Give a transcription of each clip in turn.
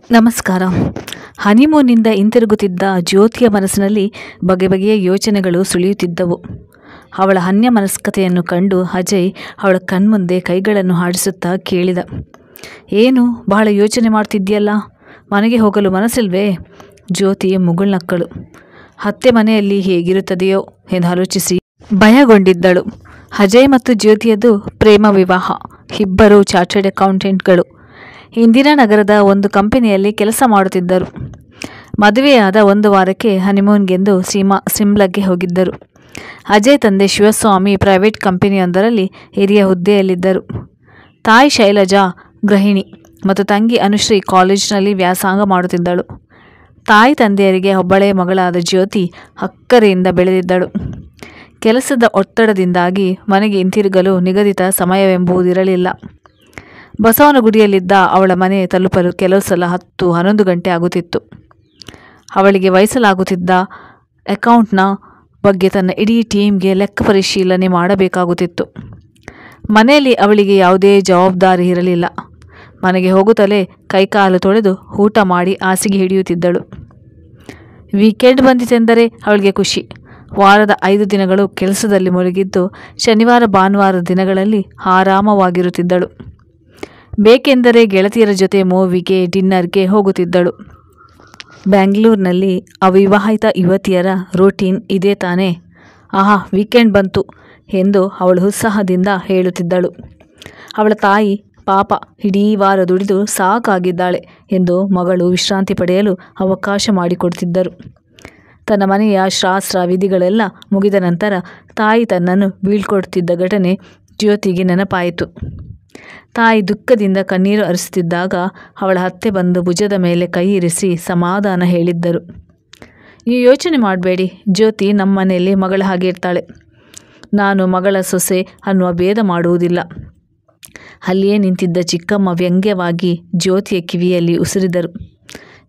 ನಮಸ್ಕಾರ. ಹನಿಮೂನ್ನಿಂದ ಹಿಂತಿರುಗುತ್ತಿದ್ದ ಜ್ಯೋತಿಯ ಮನಸ್ಸಿನಲ್ಲಿ ಬಗೆ ಬಗೆಯ ಯೋಚನೆಗಳು ಸುಳಿಯುತ್ತಿದ್ದವು. ಅವಳ ಅನ್ಯಮನಸ್ಕತೆಯನ್ನು ಕಂಡು ಅಜಯ್ ಅವಳ ಕಣ್ಮುಂದೆ ಕೈಗಳನ್ನು ಆಡಿಸುತ್ತಾ ಕೇಳಿದ, ಏನು ಬಹಳ ಯೋಚನೆ ಮಾಡ್ತಿದ್ಯಲ್ಲ, ಮನೆಗೆ ಹೋಗಲು ಮನಸ್ಸಿಲ್ವೇ? ಜ್ಯೋತಿ ಮುಗುಳ್ನಕ್ಕಳು. ಅತ್ತೆ ಮನೆಯಲ್ಲಿ ಹೇಗಿರುತ್ತದೆಯೋ ಎಂದು ಆಲೋಚಿಸಿ ಭಯಗೊಂಡಿದ್ದಳು. ಅಜಯ್ ಮತ್ತು ಜ್ಯೋತಿಯದು ಪ್ರೇಮ ವಿವಾಹ. ಇಬ್ಬರು ಚಾರ್ಟರ್ಡ್ ಅಕೌಂಟೆಂಟ್ಗಳು. ಇಂದಿರಾನಗರದ ಒಂದು ಕಂಪನಿಯಲ್ಲಿ ಕೆಲಸ ಮಾಡುತ್ತಿದ್ದರು. ಮದುವೆಯಾದ ಒಂದು ವಾರಕ್ಕೆ ಹನಿಮೂನ್ಗೆಂದು ಸಿಮ್ಲಾಗೆ ಹೋಗಿದ್ದರು. ಅಜಯ್ ತಂದೆ ಶಿವಸ್ವಾಮಿ ಪ್ರೈವೇಟ್ ಕಂಪನಿಯೊಂದರಲ್ಲಿ ಹಿರಿಯ ಹುದ್ದೆಯಲ್ಲಿದ್ದರು. ತಾಯಿ ಶೈಲಜಾ ಗೃಹಿಣಿ ಮತ್ತು ತಂಗಿ ಅನುಶ್ರೀ ಕಾಲೇಜಿನಲ್ಲಿ ವ್ಯಾಸಂಗ ಮಾಡುತ್ತಿದ್ದಳು. ತಾಯಿ ತಂದೆಯರಿಗೆ ಒಬ್ಬಳೇ ಮಗಳಾದ ಜ್ಯೋತಿ ಅಕ್ಕರೆಯಿಂದ ಬೆಳೆದಿದ್ದಳು. ಕೆಲಸದ ಒತ್ತಡದಿಂದಾಗಿ ಮನೆಗೆ ಹಿಂತಿರುಗಲು ನಿಗದಿತ ಸಮಯವೆಂಬುದಿರಲಿಲ್ಲ. ಬಸವನಗುಡಿಯಲ್ಲಿದ್ದ ಅವಳ ಮನೆ ತಲುಪಲು ಕೆಲವು ಸಲ 10-11 ಗಂಟೆ ಆಗುತ್ತಿತ್ತು. ಅವಳಿಗೆ ವಹಿಸಲಾಗುತ್ತಿದ್ದ ಅಕೌಂಟ್ನ ಬಗ್ಗೆ ತನ್ನ ಇಡೀ ಟೀಮ್ಗೆ ಲೆಕ್ಕ ಪರಿಶೀಲನೆ ಮಾಡಬೇಕಾಗುತ್ತಿತ್ತು. ಮನೆಯಲ್ಲಿ ಅವಳಿಗೆ ಯಾವುದೇ ಜವಾಬ್ದಾರಿ ಇರಲಿಲ್ಲ. ಮನೆಗೆ ಹೋಗುತ್ತಲೇ ಕೈಕಾಲು ತೊಳೆದು ಊಟ ಮಾಡಿ ಹಾಸಿಗೆ ಹಿಡಿಯುತ್ತಿದ್ದಳು. ವೀಕೆಂಡ್ ಬಂದಿತೆಂದರೆ ಅವಳಿಗೆ ಖುಷಿ. ವಾರದ 5 ದಿನಗಳು ಕೆಲಸದಲ್ಲಿ ಮುಳುಗಿದ್ದು ಶನಿವಾರ ಭಾನುವಾರದ ದಿನಗಳಲ್ಲಿ ಆರಾಮವಾಗಿರುತ್ತಿದ್ದಳು. ಬೇಕೆಂದರೆ ಗೆಳತಿಯರ ಜೊತೆ ಮೂವಿಗೆ, ಡಿನ್ನರ್ಗೆ ಹೋಗುತ್ತಿದ್ದಳು. ಬ್ಯಾಂಗ್ಳೂರಿನಲ್ಲಿ ಅವಿವಾಹಿತ ಯುವತಿಯರ ರೂಟೀನ್ ಇದೇ ತಾನೇ. ಆಹಾ, ವೀಕೆಂಡ್ ಬಂತು ಎಂದು ಅವಳು ಉತ್ಸಾಹದಿಂದ ಹೇಳುತ್ತಿದ್ದಳು. ಅವಳ ತಾಯಿ ಪಾಪ ಇಡೀ ವಾರ ದುಡಿದು ಸಾಕಾಗಿದ್ದಾಳೆ ಎಂದು ಮಗಳು ವಿಶ್ರಾಂತಿ ಪಡೆಯಲು ಅವಕಾಶ ಮಾಡಿಕೊಡ್ತಿದ್ದರು. ತನ್ನ ಮನೆಯ ಶಾಸ್ತ್ರ ವಿಧಿಗಳೆಲ್ಲ ಮುಗಿದ ನಂತರ ತಾಯಿ ತನ್ನನ್ನು ಬೀಳ್ಕೊಡುತ್ತಿದ್ದ ಘಟನೆ ಜ್ಯೋತಿಗೆ ನೆನಪಾಯಿತು. ತಾಯಿ ದುಃಖದಿಂದ ಕಣ್ಣೀರು ಹರಿಸುತ್ತಿದ್ದಾಗ ಅವಳ ಅತ್ತೆ ಬಂದು ಭುಜದ ಮೇಲೆ ಕೈ ಇರಿಸಿ ಸಮಾಧಾನ ಹೇಳಿದ್ದರು. ನೀವು ಯೋಚನೆ ಮಾಡಬೇಡಿ, ಜ್ಯೋತಿ ನಮ್ಮ ಮನೆಯಲ್ಲಿ ಮಗಳ ಹಾಗೆ ಇರ್ತಾಳೆ. ನಾನು ಮಗಳ ಸೊಸೆ ಅನ್ನುವ ಭೇದ ಮಾಡುವುದಿಲ್ಲ. ಅಲ್ಲಿಯೇ ನಿಂತಿದ್ದ ಚಿಕ್ಕಮ್ಮ ವ್ಯಂಗ್ಯವಾಗಿ ಜ್ಯೋತಿಯ ಕಿವಿಯಲ್ಲಿ ಉಸಿರಿದರು.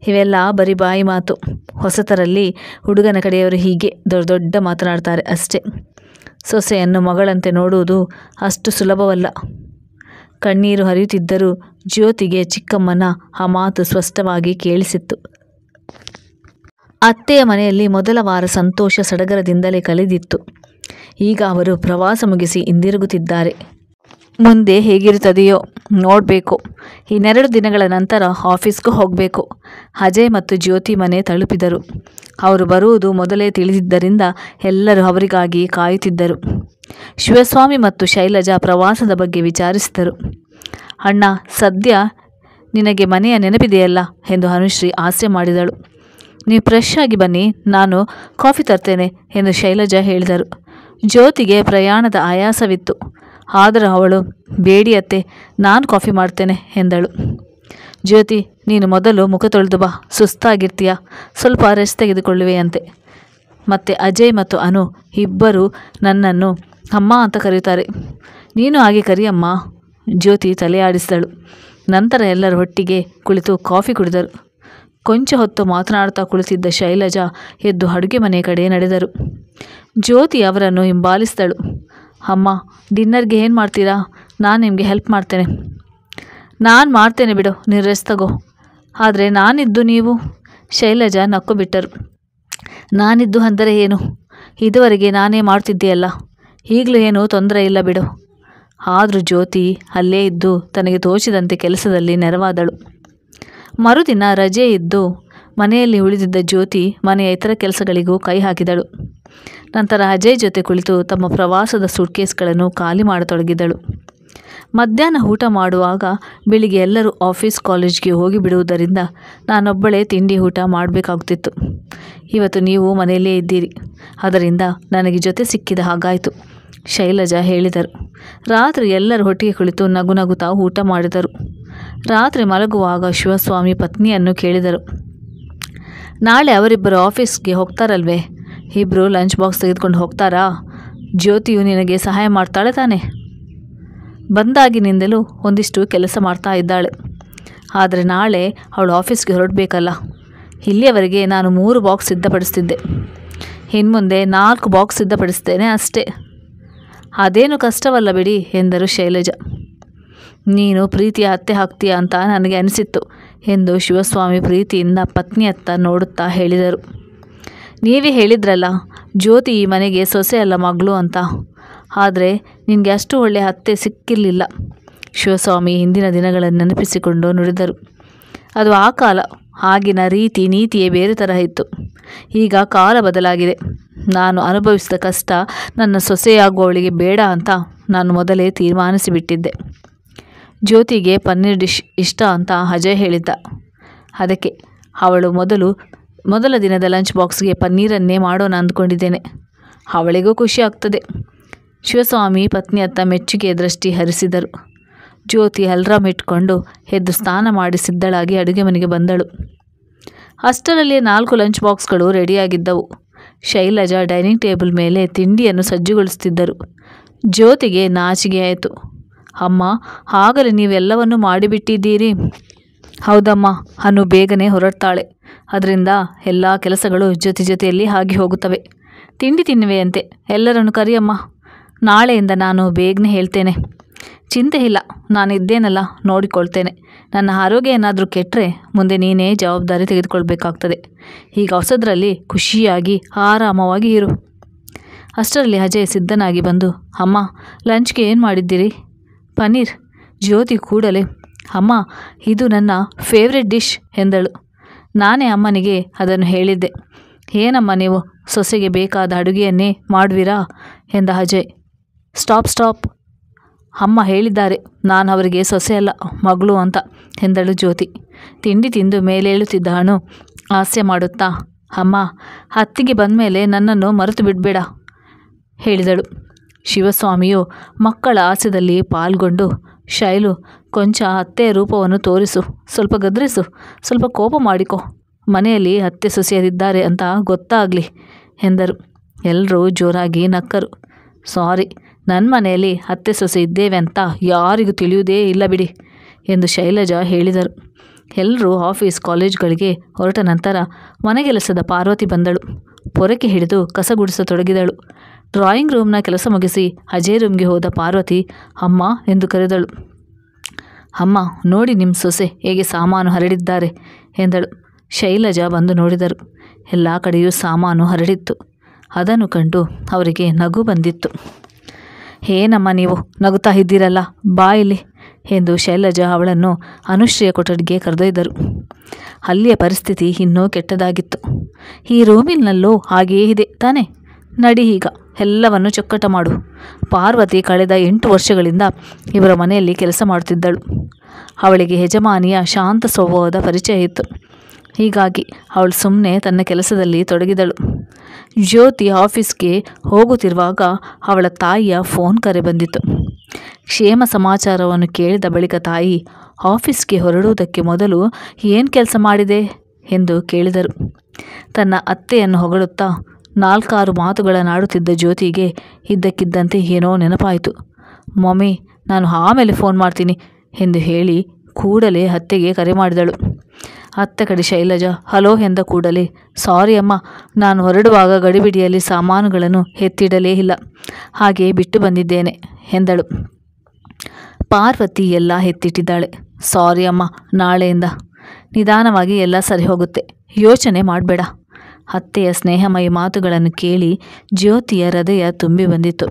ಇವೆಲ್ಲ ಬರೀ ಬಾಯಿ ಮಾತು. ಹೊಸತರಲ್ಲಿ ಹುಡುಗನ ಕಡೆಯವರು ಹೀಗೆ ದೊಡ್ಡ ದೊಡ್ಡ ಮಾತನಾಡ್ತಾರೆ ಅಷ್ಟೇ. ಸೊಸೆಯನ್ನು ಮಗಳಂತೆ ನೋಡುವುದು ಅಷ್ಟು ಸುಲಭವಲ್ಲ. ಕಣ್ಣೀರು ಹರಿಯುತ್ತಿದ್ದರೂ ಜ್ಯೋತಿಗೆ ಚಿಕ್ಕಮ್ಮನ ಆ ಮಾತು ಸ್ಪಷ್ಟವಾಗಿ ಕೇಳಿಸಿತ್ತು. ಅತ್ತೆಯ ಮನೆಯಲ್ಲಿ ಮೊದಲ ವಾರ ಸಂತೋಷ ಸಡಗರದಿಂದಲೇ ಕಳೆದಿತ್ತು. ಈಗ ಅವರು ಪ್ರವಾಸ ಮುಗಿಸಿ ಹಿಂದಿರುಗುತ್ತಿದ್ದಾರೆ. ಮುಂದೆ ಹೇಗಿರುತ್ತದೆಯೋ ನೋಡಬೇಕು. ಇನ್ನೆರಡು ದಿನಗಳ ನಂತರ ಆಫೀಸ್ಗೂ ಹೋಗಬೇಕು. ಅಜಯ್ ಮತ್ತು ಜ್ಯೋತಿ ಮನೆ ತಲುಪಿದರು. ಅವರು ಬರುವುದು ಮೊದಲೇ ತಿಳಿದಿದ್ದರಿಂದ ಎಲ್ಲರೂ ಅವರಿಗಾಗಿ ಕಾಯುತ್ತಿದ್ದರು. ಶಿವಸ್ವಾಮಿ ಮತ್ತು ಶೈಲಜಾ ಪ್ರವಾಸದ ಬಗ್ಗೆ ವಿಚಾರಿಸಿದರು. ಅಣ್ಣ, ಸದ್ಯ ನಿನಗೆ ಮನೆಯ ನೆನಪಿದೆಯಲ್ಲ ಎಂದು ಅನುಶ್ರೀ ಹಾಸ್ಯ ಮಾಡಿದಳು. ನೀವು ಫ್ರೆಶ್ ಆಗಿ ಬನ್ನಿ, ನಾನು ಕಾಫಿ ತರ್ತೇನೆ ಎಂದು ಶೈಲಜಾ ಹೇಳಿದರು. ಜ್ಯೋತಿಗೆ ಪ್ರಯಾಣದ ಆಯಾಸವಿತ್ತು. ಆದರೂ ಅವಳು ಬೇಡಿ ಅತ್ತೆ, ನಾನು ಕಾಫಿ ಮಾಡ್ತೇನೆ ಎಂದಳು. ಜ್ಯೋತಿ, ನೀನು ಮೊದಲು ಮುಖ ತೊಳೆದು ಬಾ, ಸುಸ್ತಾಗಿರ್ತೀಯ, ಸ್ವಲ್ಪ ರೆಸ್ಟ್ ತೆಗೆದುಕೊಳ್ಳುವೆಯಂತೆ. ಮತ್ತು ಅಜಯ್ ಮತ್ತು ಅನು ಇಬ್ಬರು ನನ್ನನ್ನು ಅಮ್ಮ ಅಂತ ಕರೆಯುತ್ತಾರೆ. ನೀನು ಹಾಗೆ ಕರಿಯಮ್ಮ. ಜ್ಯೋತಿ ತಲೆಯಾಡಿಸಿದಳು. ನಂತರ ಎಲ್ಲರೂ ಒಟ್ಟಿಗೆ ಕುಳಿತು ಕಾಫಿ ಕುಡಿದರು. ಕೊಂಚ ಹೊತ್ತು ಮಾತನಾಡುತ್ತಾ ಕುಳಿತಿದ್ದ ಶೈಲಜಾ ಎದ್ದು ಅಡುಗೆ ಮನೆ ಕಡೆ ನಡೆದರು. ಜ್ಯೋತಿ ಅವರನ್ನು ಹಿಂಬಾಲಿಸಿದಳು. ಅಮ್ಮ, ಡಿನ್ನರ್ಗೆ ಏನು ಮಾಡ್ತೀರಾ? ನಾನು ನಿಮಗೆ ಹೆಲ್ಪ್ ಮಾಡ್ತೇನೆ. ನಾನು ಮಾಡ್ತೇನೆ ಬಿಡು, ನೀನು ರೆಸ್ಟ್ ತಗೋ. ಆದರೆ ನಾನಿದ್ದು ನೀವು? ಶೈಲಜಾ ನಕ್ಕು ಬಿಟ್ಟರು. ನಾನಿದ್ದು ಅಂದರೆ ಏನು? ಇದುವರೆಗೆ ನಾನೇ ಮಾಡ್ತಿದ್ದೆಯಲ್ಲ, ಈಗಲೂ ಏನೂ ತೊಂದರೆ ಇಲ್ಲ ಬಿಡು. ಆದರೂ ಜ್ಯೋತಿ ಅಲ್ಲೇ ಇದ್ದು ತನಗೆ ತೋಚಿದಂತೆ ಕೆಲಸದಲ್ಲಿ ನೆರವಾದಳು. ಮರುದಿನ ರಜೆ ಇದ್ದು ಮನೆಯಲ್ಲಿ ಉಳಿದಿದ್ದ ಜ್ಯೋತಿ ಮನೆಯ ಇತರ ಕೆಲಸಗಳಿಗೂ ಕೈ ಹಾಕಿದಳು. ನಂತರ ಅಜಯ್ ಜೊತೆ ಕುಳಿತು ತಮ್ಮ ಪ್ರವಾಸದ ಸೂಟ್ಕೇಸ್ಗಳನ್ನು ಖಾಲಿ ಮಾಡತೊಡಗಿದಳು. ಮಧ್ಯಾಹ್ನ ಊಟ ಮಾಡುವಾಗ ಬೆಳಿಗ್ಗೆ ಎಲ್ಲರೂ ಆಫೀಸ್ ಕಾಲೇಜ್ಗೆ ಹೋಗಿಬಿಡುವುದರಿಂದ ನಾನೊಬ್ಬಳೇ ತಿಂಡಿ ಊಟ ಮಾಡಬೇಕಾಗುತ್ತಿತ್ತು. ಇವತ್ತು ನೀವು ಮನೆಯಲ್ಲೇ ಇದ್ದೀರಿ, ಅದರಿಂದ ನನಗೆ ಜೊತೆ ಸಿಕ್ಕಿದ ಹಾಗಾಯಿತು, ಶೈಲಜಾ ಹೇಳಿದರು. ರಾತ್ರಿ ಎಲ್ಲರೂ ಒಟ್ಟಿಗೆ ಕುಳಿತು ನಗು ನಗುತ್ತಾ ಊಟ ಮಾಡಿದರು. ರಾತ್ರಿ ಮಲಗುವಾಗ ಶಿವಸ್ವಾಮಿ ಪತ್ನಿಯನ್ನು ಕೇಳಿದರು, ನಾಳೆ ಅವರಿಬ್ಬರು ಆಫೀಸ್ಗೆ ಹೋಗ್ತಾರಲ್ವೇ? ಇಬ್ಬರು ಲಂಚ್ ಬಾಕ್ಸ್ ತೆಗೆದುಕೊಂಡು ಹೋಗ್ತಾರಾ? ಜ್ಯೋತಿಯು ನಿನಗೆ ಸಹಾಯ ಮಾಡ್ತಾಳೆ ತಾನೆ? ಬಂದಾಗಿನಿಂದಲೂ ಒಂದಿಷ್ಟು ಕೆಲಸ ಮಾಡ್ತಾ ಇದ್ದಾಳೆ. ಆದರೆ ನಾಳೆ ಅವಳು ಆಫೀಸ್ಗೆ ಹೊರಡಬೇಕಲ್ಲ. ಇಲ್ಲಿಯವರೆಗೆ ನಾನು 3 ಬಾಕ್ಸ್ ಸಿದ್ಧಪಡಿಸ್ತಿದ್ದೆ, ಇನ್ನು ಮುಂದೆ 4 ಬಾಕ್ಸ್ ಸಿದ್ಧಪಡಿಸ್ತೇನೆ ಅಷ್ಟೇ. ಅದೇನು ಕಷ್ಟವಲ್ಲ ಬಿಡಿ ಎಂದರು ಶೈಲಜಾ. ನೀನು ಪ್ರೀತಿಯ ಅತ್ತೆ ಹಾಕ್ತೀಯ ಅಂತ ನನಗೆ ಅನಿಸಿತ್ತು ಎಂದು ಶಿವಸ್ವಾಮಿ ಪ್ರೀತಿಯಿಂದ ಪತ್ನಿಯತ್ತ ನೋಡುತ್ತಾ ಹೇಳಿದರು. ನೀವೇ ಹೇಳಿದ್ರಲ್ಲ, ಜ್ಯೋತಿ ಈ ಮನೆಗೆ ಸೊಸೆ ಅಲ್ಲ ಮಗಳು ಅಂತ. ಆದರೆ ನಿನಗೆ ಅಷ್ಟು ಒಳ್ಳೆಯ ಅತ್ತೆ ಸಿಕ್ಕಿರಲಿಲ್ಲ. ಶಿವಸ್ವಾಮಿ ಹಿಂದಿನ ದಿನಗಳನ್ನು ನೆನಪಿಸಿಕೊಂಡು ನುಡಿದರು. ಅದು ಆ ಕಾಲ, ಆಗಿನ ರೀತಿ ನೀತಿಯೇ ಬೇರೆ ತರಹ ಇತ್ತು. ಈಗ ಕಾಲ ಬದಲಾಗಿದೆ. ನಾನು ಅನುಭವಿಸಿದ ಕಷ್ಟ ನನ್ನ ಸೊಸೆಯಾಗುವವಳಿಗೆ ಬೇಡ ಅಂತ ನಾನು ಮೊದಲೇ ತೀರ್ಮಾನಿಸಿಬಿಟ್ಟಿದ್ದೆ. ಜ್ಯೋತಿಗೆ ಪನ್ನೀರ್ ಡಿಶ್ ಇಷ್ಟ ಅಂತ ಅಜಯ್ ಹೇಳಿದ್ದ. ಅದಕ್ಕೆ ಅವಳು ಮೊದಲ ದಿನದ ಲಂಚ್ ಬಾಕ್ಸ್ಗೆ ಪನ್ನೀರನ್ನೇ ಮಾಡೋಣ ಅಂದ್ಕೊಂಡಿದ್ದೇನೆ. ಅವಳಿಗೂ ಖುಷಿ ಆಗ್ತದೆ. ಶಿವಸ್ವಾಮಿ ಪತ್ನಿಯತ್ತ ಮೆಚ್ಚುಗೆಯ ದೃಷ್ಟಿ ಹರಿಸಿದರು. ಜ್ಯೋತಿ ಅಲ್ರಾಮ್ ಇಟ್ಕೊಂಡು ಎದ್ದು ಸ್ನಾನ ಮಾಡಿ ಸಿದ್ಧಳಾಗಿ ಅಡುಗೆ ಮನೆಗೆ ಬಂದಳು. ಅಷ್ಟರಲ್ಲಿ 4 ಲಂಚ್ ಬಾಕ್ಸ್ಗಳು ರೆಡಿಯಾಗಿದ್ದವು. ಶೈಲಜಾ ಡೈನಿಂಗ್ ಟೇಬಲ್ ಮೇಲೆ ತಿಂಡಿಯನ್ನು ಸಜ್ಜುಗೊಳಿಸುತ್ತಿದ್ದರು. ಜ್ಯೋತಿಗೆ ನಾಚಿಕೆಯಾಯಿತು. ಅಮ್ಮ, ಆಗಲೇ ನೀವೆಲ್ಲವನ್ನೂ ಮಾಡಿಬಿಟ್ಟಿದ್ದೀರಿ. ಹೌದಮ್ಮ, ಅನು ಬೇಗನೆ ಹೊರಡ್ತಾಳೆ. ಅದರಿಂದ ಎಲ್ಲ ಕೆಲಸಗಳು ಜೊತೆಯಲ್ಲಿ ಆಗಿ ಹೋಗುತ್ತವೆ. ತಿಂಡಿ ತಿನ್ನುವೆಯಂತೆ, ಎಲ್ಲರನ್ನು ಕರಿಯಮ್ಮ. ನಾಳೆಯಿಂದ ನಾನು ಬೇಗನೆ ಹೇಳ್ತೇನೆ. ಚಿಂತೆ ಇಲ್ಲ, ನಾನಿದ್ದೇನಲ್ಲ, ನೋಡಿಕೊಳ್ತೇನೆ. ನನ್ನ ಆರೋಗ್ಯ ಏನಾದರೂ ಕೆಟ್ಟರೆ ಮುಂದೆ ನೀನೇ ಜವಾಬ್ದಾರಿ ತೆಗೆದುಕೊಳ್ಬೇಕಾಗ್ತದೆ. ಈಗ ಹೊಸದರಲ್ಲಿ ಖುಷಿಯಾಗಿ ಆರಾಮವಾಗಿ ಇರು. ಅಷ್ಟರಲ್ಲಿ ಅಜಯ್ ಸಿದ್ಧನಾಗಿ ಬಂದು, ಅಮ್ಮ, ಲಂಚ್ಗೆ ಏನು ಮಾಡಿದ್ದೀರಿ? ಪನ್ನೀರ್. ಜ್ಯೋತಿ ಕೂಡಲೇ, ಅಮ್ಮ, ಇದು ನನ್ನ ಫೇವ್ರೆಟ್ ಡಿಶ್ ಎಂದಳು. ನಾನೇ ಅಮ್ಮನಿಗೆ ಅದನ್ನು ಹೇಳಿದ್ದೆ. ಏನಮ್ಮ ನೀವು ಸೊಸೆಗೆ ಬೇಕಾದ ಅಡುಗೆಯನ್ನೇ ಮಾಡುವಿರಾ ಎಂದ ಅಜಯ್. ಸ್ಟಾಪ್. ಅಮ್ಮ ಹೇಳಿದ್ದಾರೆ, ನಾನು ಅವರಿಗೆ ಸೊಸೆ ಅಲ್ಲ ಮಗಳು ಅಂತ ಎಂದಳು ಜ್ಯೋತಿ. ತಿಂಡಿ ತಿಂದು ಮೇಲೇಳುತ್ತಿದ್ದ ಅನು ಹಾಸ್ಯ ಮಾಡುತ್ತಾ, ಅಮ್ಮ, ಅತ್ತಿಗೆ ಬಂದಮೇಲೆ ನನ್ನನ್ನು ಮರೆತು ಬಿಡಬೇಡ ಹೇಳಿದಳು. ಶಿವಸ್ವಾಮಿಯು ಮಕ್ಕಳ ಹಾಸ್ಯದಲ್ಲಿ ಪಾಲ್ಗೊಂಡು, ಶೈಲು, ಕೊಂಚ ಅತ್ತೆಯ ರೂಪವನ್ನು ತೋರಿಸು, ಸ್ವಲ್ಪ ಗದರಿಸು, ಸ್ವಲ್ಪ ಕೋಪ ಮಾಡಿಕೊ, ಮನೆಯಲ್ಲಿ ಅತ್ತೆ ಸೊಸೆಯರಿದ್ದಾರೆ ಅಂತ ಗೊತ್ತಾಗಲಿ ಎಂದರು. ಎಲ್ಲರೂ ಜೋರಾಗಿ ನಕ್ಕರು. ಸಾರಿ, ನನ್ನ ಮನೆಯಲ್ಲಿ ಅತ್ತೆ ಸೊಸೆ ಇದ್ದೇವೆ ಅಂತ ಯಾರಿಗೂ ತಿಳಿಯುವುದೇ ಇಲ್ಲ ಬಿಡಿ ಎಂದು ಶೈಲಜಾ ಹೇಳಿದರು. ಎಲ್ಲರೂ ಆಫೀಸ್ ಕಾಲೇಜ್ಗಳಿಗೆ ಹೊರಟ ನಂತರ ಮನೆಗೆಲಸದ ಪಾರ್ವತಿ ಬಂದಳು. ಪೊರಕೆ ಹಿಡಿದು ಕಸಗುಡಿಸತೊಡಗಿದಳು. ಡ್ರಾಯಿಂಗ್ ರೂಮ್ನ ಕೆಲಸ ಮುಗಿಸಿ ಅಜಯ್ ರೂಮ್ಗೆ ಹೋದ ಪಾರ್ವತಿ ಅಮ್ಮ ಎಂದು ಕರೆದಳು. ಅಮ್ಮ, ನೋಡಿ ನಿಮ್ಮ ಸೊಸೆ ಹೇಗೆ ಸಾಮಾನು ಹರಡಿದ್ದಾರೆ ಎಂದಳು. ಶೈಲಜಾ ಬಂದು ನೋಡಿದರು. ಎಲ್ಲ ಕಡೆಯೂ ಸಾಮಾನು ಹರಡಿತ್ತು. ಅದನ್ನು ಕಂಡು ಅವರಿಗೆ ನಗು ಬಂದಿತ್ತು. ಏನಮ್ಮ ನೀವು ನಗುತ್ತಾ ಇದ್ದೀರಲ್ಲ, ಬಾ ಇಲ್ಲಿ ಎಂದು ಶೈಲಜಾ ಅವಳನ್ನು ಅನುಶ್ರೀಯ ಕೊಠಡಿಗೆ ಕರೆದೊಯ್ದರು. ಅಲ್ಲಿಯ ಪರಿಸ್ಥಿತಿ ಇನ್ನೂ ಕೆಟ್ಟದಾಗಿತ್ತು. ಈ ರೂಮಿನಲ್ಲೂ ಹಾಗೆಯೇ ಇದೆ ತಾನೆ? ನಡಿ, ಈಗ ಎಲ್ಲವನ್ನು ಚೊಕ್ಕಟ ಮಾಡು. ಪಾರ್ವತಿ ಕಳೆದ 8 ವರ್ಷಗಳಿಂದ ಇವರ ಮನೆಯಲ್ಲಿ ಕೆಲಸ ಮಾಡುತ್ತಿದ್ದಳು. ಅವಳಿಗೆ ಯಜಮಾನಿಯ ಶಾಂತ ಸ್ವಭಾವದ ಪರಿಚಯ ಇತ್ತು. ಹೀಗಾಗಿ ಅವಳು ಸುಮ್ಮನೆ ತನ್ನ ಕೆಲಸದಲ್ಲಿ ತೊಡಗಿದಳು. ಜ್ಯೋತಿ ಆಫೀಸ್ಗೆ ಹೋಗುತ್ತಿರುವಾಗ ಅವಳ ತಾಯಿಯ ಫೋನ್ ಕರೆ ಬಂದಿತ್ತು. ಕ್ಷೇಮ ಸಮಾಚಾರವನ್ನು ಕೇಳಿದ ಬಳಿಕ ತಾಯಿ ಆಫೀಸ್ಗೆ ಹೊರಡುವುದಕ್ಕೆ ಮೊದಲು ಏನು ಕೆಲಸ ಮಾಡಿದೆ ಎಂದು ಕೇಳಿದರು. ತನ್ನ ಅತ್ತೆಯನ್ನು ಹೊಗಳುತ್ತಾ 4-6 ಮಾತುಗಳನ್ನಾಡುತ್ತಿದ್ದ ಜ್ಯೋತಿಗೆ ಇದ್ದಕ್ಕಿದ್ದಂತೆ ಏನೋ ನೆನಪಾಯಿತು. ಮಮ್ಮಿ, ನಾನು ಆಮೇಲೆ ಫೋನ್ ಮಾಡ್ತೀನಿ ಎಂದು ಹೇಳಿ ಕೂಡಲೇ ಅತ್ತೆಗೆ ಕರೆ ಮಾಡಿದಳು. ಅತ್ತೆ ಕಡೆ ಶೈಲಜಾ ಹಲೋ ಎಂದ ಕೂಡಲೇ, ಸಾರಿ ಅಮ್ಮ, ನಾನು ಹೊರಡುವಾಗ ಗಡಿಬಿಡಿಯಲ್ಲಿ ಸಾಮಾನುಗಳನ್ನು ಎತ್ತಿಡಲೇ ಇಲ್ಲ, ಹಾಗೆ ಬಿಟ್ಟು ಬಂದಿದ್ದೇನೆ ಎಂದಳು. ಪಾರ್ವತಿ ಎಲ್ಲ ಎತ್ತಿಟ್ಟಿದ್ದಾಳೆ. ಸಾರಿ ಅಮ್ಮ, ನಾಳೆಯಿಂದ ನಿಧಾನವಾಗಿ ಎಲ್ಲ ಸರಿ ಹೋಗುತ್ತೆ, ಯೋಚನೆ ಮಾಡಬೇಡ. ಅತ್ತೆಯ ಸ್ನೇಹಮಯ ಮಾತುಗಳನ್ನು ಕೇಳಿ ಜ್ಯೋತಿಯ ಹೃದಯ ತುಂಬಿ ಬಂದಿತ್ತು.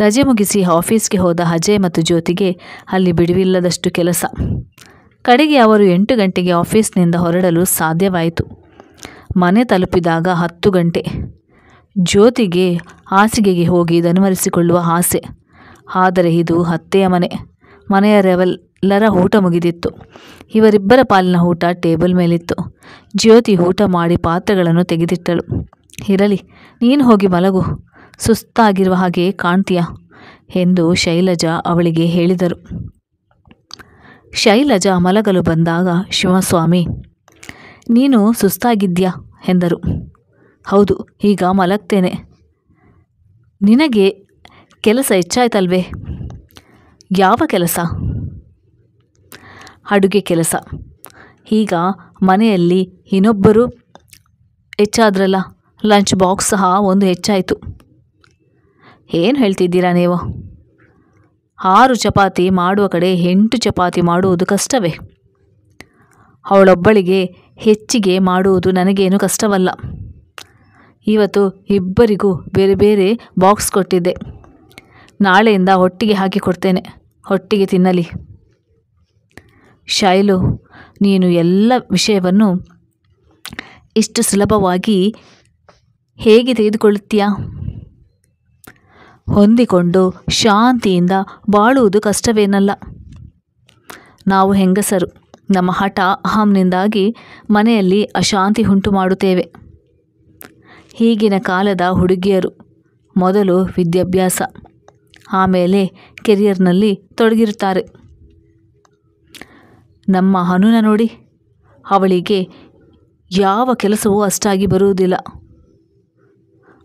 ರಜೆ ಮುಗಿಸಿ ಆಫೀಸ್ಗೆ ಹೋದ ಅಜಯ್ ಮತ್ತು ಜ್ಯೋತಿಗೆ ಅಲ್ಲಿ ಬಿಡುವಿಲ್ಲದಷ್ಟು ಕೆಲಸ. ಕಡೆಗೆ ಅವರು 8 ಗಂಟೆಗೆ ಆಫೀಸ್ನಿಂದ ಹೊರಡಲು ಸಾಧ್ಯವಾಯಿತು. ಮನೆ ತಲುಪಿದಾಗ 10 ಗಂಟೆ. ಜ್ಯೋತಿಗೆ ಹಾಸಿಗೆಗೆ ಹೋಗಿ ದನಿವರಿಸಿಕೊಳ್ಳುವ ಆಸೆ. ಆದರೆ ಇದು ಅತ್ತೆಯ ಮನೆ. ಮನೆಯವರೆಲ್ಲರ ಊಟ ಮುಗಿದಿತ್ತು. ಇವರಿಬ್ಬರ ಪಾಲಿನ ಊಟ ಟೇಬಲ್ ಮೇಲಿತ್ತು. ಜ್ಯೋತಿ ಊಟ ಮಾಡಿ ಪಾತ್ರೆಗಳನ್ನು ತೆಗೆದಿಟ್ಟಳು. ಇರಲಿ, ನೀನು ಹೋಗಿ ಮಲಗು, ಸುಸ್ತಾಗಿರುವ ಹಾಗೆ ಕಾಣ್ತೀಯ ಎಂದು ಶೈಲಜಾ ಅವಳಿಗೆ ಹೇಳಿದರು. ಶೈಲಜಾ ಮಲಗಲು ಬಂದಾಗ ಶಿವಸ್ವಾಮಿ, ನೀನು ಸುಸ್ತಾಗಿದ್ಯಾ ಎಂದರು. ಹೌದು, ಈಗ ಮಲಗ್ತೇನೆ. ನಿನಗೆ ಕೆಲಸ ಹೆಚ್ಚಾಯ್ತಲ್ವೇ? ಯಾವ ಕೆಲಸ? ಅಡುಗೆ ಕೆಲಸ. ಈಗ ಮನೆಯಲ್ಲಿ ಇನ್ನೊಬ್ಬರು ಹೆಚ್ಚಾದ್ರಲ್ಲ, ಲಂಚ್ ಬಾಕ್ಸ್ ಸಹ ಒಂದು ಹೆಚ್ಚಾಯಿತು. ಏನು ಹೇಳ್ತಿದ್ದೀರಾ ನೀವು? 6 ಚಪಾತಿ ಮಾಡುವ ಕಡೆ 8 ಚಪಾತಿ ಮಾಡುವುದು ಕಷ್ಟವೇ? ಅವಳೊಬ್ಬಳಿಗೆ ಹೆಚ್ಚಿಗೆ ಮಾಡುವುದು ನನಗೇನು ಕಷ್ಟವಲ್ಲ. ಇವತ್ತು ಇಬ್ಬರಿಗೂ ಬೇರೆ ಬೇರೆ ಬಾಕ್ಸ್ ಕೊಟ್ಟಿದ್ದೆ. ನಾಳೆಯಿಂದ ಒಟ್ಟಿಗೆ ಹಾಕಿ ಕೊಡ್ತೇನೆ, ಒಟ್ಟಿಗೆ ತಿನ್ನಲಿ. ಶೈಲು, ನೀನು ಎಲ್ಲ ವಿಷಯವನ್ನು ಇಷ್ಟು ಸುಲಭವಾಗಿ ಹೇಗೆ ತೆಗೆದುಕೊಳ್ಳುತ್ತೀಯಾ? ಹೊಂದಿಕೊಂಡು ಶಾಂತಿಯಿಂದ ಬಾಳುವುದು ಕಷ್ಟವೇನಲ್ಲ. ನಾವು ಹೆಂಗಸರು ನಮ್ಮ ಹಠ ಅಹಂನಿಂದಾಗಿ ಮನೆಯಲ್ಲಿ ಅಶಾಂತಿ ಉಂಟು ಮಾಡುತ್ತೇವೆ. ಈಗಿನ ಕಾಲದ ಹುಡುಗಿಯರು ಮೊದಲು ವಿದ್ಯಾಭ್ಯಾಸ, ಆಮೇಲೆ ಕೆರಿಯರ್ನಲ್ಲಿ ತೊಡಗಿರುತ್ತಾರೆ. ನಮ್ಮ ಹನುನ ನೋಡಿ, ಅವಳಿಗೆ ಯಾವ ಕೆಲಸವೂ ಅಷ್ಟಾಗಿ ಬರುವುದಿಲ್ಲ.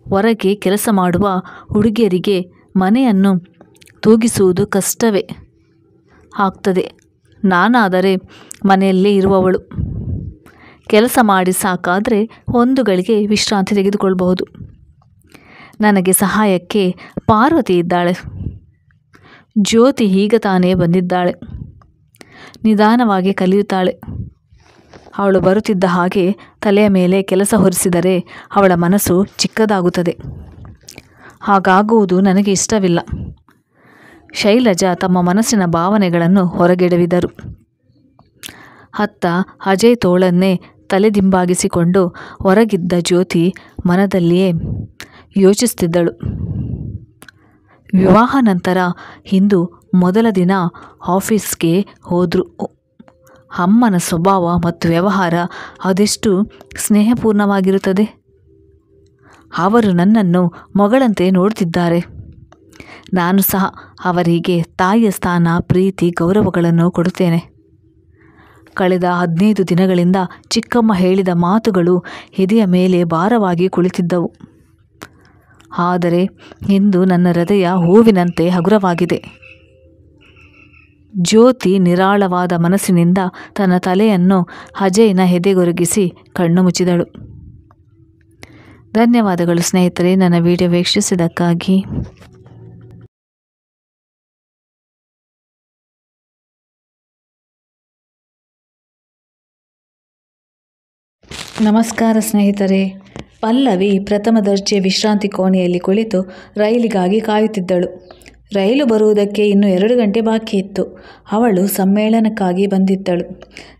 ಹೊರಗೆ ಕೆಲಸ ಮಾಡುವ ಹುಡುಗಿಯರಿಗೆ ಮನೆಯನ್ನು ತೂಗಿಸುವುದು ಕಷ್ಟವೇ ಆಗ್ತದೆ. ನಾನಾದರೆ ಮನೆಯಲ್ಲೇ ಇರುವವಳು. ಕೆಲಸ ಮಾಡಿ ಸಾಕಾದರೆ ಒಂದು ಗಳಿಗೆ ವಿಶ್ರಾಂತಿ ತೆಗೆದುಕೊಳ್ಳಬಹುದು. ನನಗೆ ಸಹಾಯಕ್ಕೆ ಪಾರ್ವತಿ ಇದ್ದಾಳೆ. ಜ್ಯೋತಿ ಈಗ ತಾನೇ ಬಂದಿದ್ದಾಳೆ. ನಿಧಾನವಾಗಿ ಕಲಿಯುತ್ತಾಳೆ. ಅವಳು ಬರುತ್ತಿದ್ದ ಹಾಗೆ ತಲೆಯ ಮೇಲೆ ಕೆಲಸ ಹೊರಿಸಿದರೆ ಅವಳ ಮನಸ್ಸು ಚಿಕ್ಕದಾಗುತ್ತದೆ. ಹಾಗಾಗುವುದು ನನಗೆ ಇಷ್ಟವಿಲ್ಲ. ಶೈಲಜಾ ತಮ್ಮ ಮನಸ್ಸಿನ ಭಾವನೆಗಳನ್ನು ಹೊರಗೆಡವಿದರು. ಅತ್ತ ಅಜಯ್ ತೋಳನ್ನೇ ತಲೆದಿಂಬಾಗಿಸಿಕೊಂಡು ಹೊರಗಿದ್ದ ಜ್ಯೋತಿ ಮನದಲ್ಲಿಯೇ ಯೋಚಿಸುತ್ತಿದ್ದಳು. ವಿವಾಹ ನಂತರ ಇಂದು ಮೊದಲ ದಿನ ಆಫೀಸ್ಗೆ ಹೋದ್ರು. ಅಮ್ಮನ ಸ್ವಭಾವ ಮತ್ತು ವ್ಯವಹಾರ ಅದೆಷ್ಟು ಸ್ನೇಹಪೂರ್ಣವಾಗಿರುತ್ತದೆ. ಅವರು ನನ್ನನ್ನು ಮಗಳಂತೆ ನೋಡುತ್ತಿದ್ದಾರೆ. ನಾನು ಸಹ ಅವರಿಗೆ ತಾಯಿಯ ಸ್ಥಾನ, ಪ್ರೀತಿ, ಗೌರವಗಳನ್ನು ಕೊಡುತ್ತೇನೆ. ಕಳೆದ 15 ದಿನಗಳಿಂದ ಚಿಕ್ಕಮ್ಮ ಹೇಳಿದ ಮಾತುಗಳು ಎದೆಯ ಮೇಲೆ ಭಾರವಾಗಿ ಕುಳಿತಿದ್ದವು. ಆದರೆ ಇಂದು ನನ್ನ ಹೃದಯ ಹೂವಿನಂತೆ ಹಗುರವಾಗಿದೆ. ಜ್ಯೋತಿ ನಿರಾಳವಾದ ಮನಸ್ಸಿನಿಂದ ತನ್ನ ತಲೆಯನ್ನು ಅಜಯ್ನ ಎದೆಗೊರಗಿಸಿ ಕಣ್ಣು ಮುಚ್ಚಿದಳು. ಧನ್ಯವಾದಗಳು ಸ್ನೇಹಿತರೆ, ನನ್ನ ವಿಡಿಯೋ ವೀಕ್ಷಿಸಿದ್ದಕ್ಕಾಗಿ. ನಮಸ್ಕಾರ ಸ್ನೇಹಿತರೆ. ಪಲ್ಲವಿ ಪ್ರಥಮ ದರ್ಜೆ ವಿಶ್ರಾಂತಿ ಕೋಣೆಯಲ್ಲಿ ಕುಳಿತು ರೈಲಿಗಾಗಿ ಕಾಯುತ್ತಿದ್ದಳು. ರೈಲು ಬರುವುದಕ್ಕೆ ಇನ್ನು 2 ಗಂಟೆ ಬಾಕಿ ಇತ್ತು. ಅವಳು ಸಮ್ಮೇಳನಕ್ಕಾಗಿ ಬಂದಿದ್ದಳು.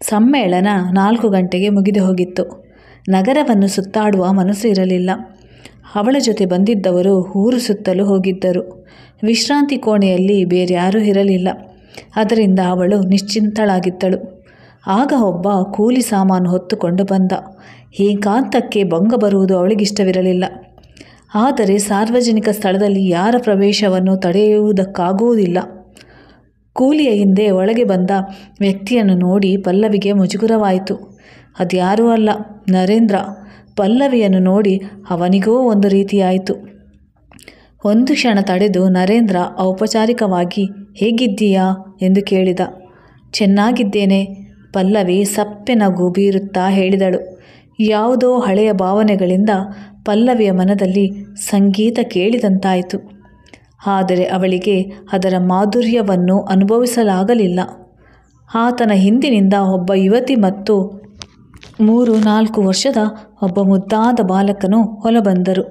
ಸಮ್ಮೇಳನ 4 ಗಂಟೆಗೆ ಮುಗಿದು ಹೋಗಿತ್ತು. ನಗರವನ್ನು ಸುತ್ತಾಡುವ ಮನಸ್ಸು ಇರಲಿಲ್ಲ. ಅವಳ ಜೊತೆ ಬಂದಿದ್ದವರು ಊರು ಸುತ್ತಲೂ ಹೋಗಿದ್ದರು. ವಿಶ್ರಾಂತಿ ಕೋಣೆಯಲ್ಲಿ ಬೇರ್ಯಾರೂ ಇರಲಿಲ್ಲ. ಅದರಿಂದ ಅವಳು ನಿಶ್ಚಿಂತಳಾಗಿದ್ದಳು. ಆಗ ಒಬ್ಬ ಕೂಲಿ ಸಾಮಾನು ಹೊತ್ತುಕೊಂಡು ಬಂದ. ಏಕಾಂತಕ್ಕೆ ಭಂಗ ಬರುವುದು ಅವಳಿಗಿಷ್ಟವಿರಲಿಲ್ಲ. ಆದರೆ ಸಾರ್ವಜನಿಕ ಸ್ಥಳದಲ್ಲಿ ಯಾರ ಪ್ರವೇಶವನ್ನು ತಡೆಯುವುದಕ್ಕಾಗುವುದಿಲ್ಲ. ಕೂಲಿಯ ಹಿಂದೆ ಒಳಗೆ ಬಂದ ವ್ಯಕ್ತಿಯನ್ನು ನೋಡಿ ಪಲ್ಲವಿಗೆ ಮುಜುಗರವಾಯಿತು. ಅದ್ಯಾರೂ ಅಲ್ಲ, ನರೇಂದ್ರ. ಪಲ್ಲವಿಯನ್ನು ನೋಡಿ ಅವನಿಗೂ ಒಂದು ರೀತಿಯಾಯಿತು. ಒಂದು ಕ್ಷಣ ತಡೆದು ನರೇಂದ್ರ ಔಪಚಾರಿಕವಾಗಿ ಹೇಗಿದ್ದೀಯಾ ಎಂದು ಕೇಳಿದ. ಚೆನ್ನಾಗಿದ್ದೇನೆ, ಪಲ್ಲವಿ ಸಪ್ಪೆ ನಗು ಬೀರುತ್ತಾ ಹೇಳಿದಳು. ಯಾವುದೋ ಹಳೆಯ ಭಾವನೆಗಳಿಂದ ಪಲ್ಲವಿಯ ಮನದಲ್ಲಿ ಸಂಗೀತ ಕೇಳಿದಂತಾಯಿತು. ಆದರೆ ಅವಳಿಗೆ ಅದರ ಮಾಧುರ್ಯವನ್ನು ಅನುಭವಿಸಲಾಗಲಿಲ್ಲ. ಆತನ ಹಿಂದಿನಿಂದ ಒಬ್ಬ ಯುವತಿ ಮತ್ತು 3-4 ವರ್ಷದ ಒಬ್ಬ ಮುದ್ದಾದ ಬಾಲಕನು ಹೊಲಬಂದರು.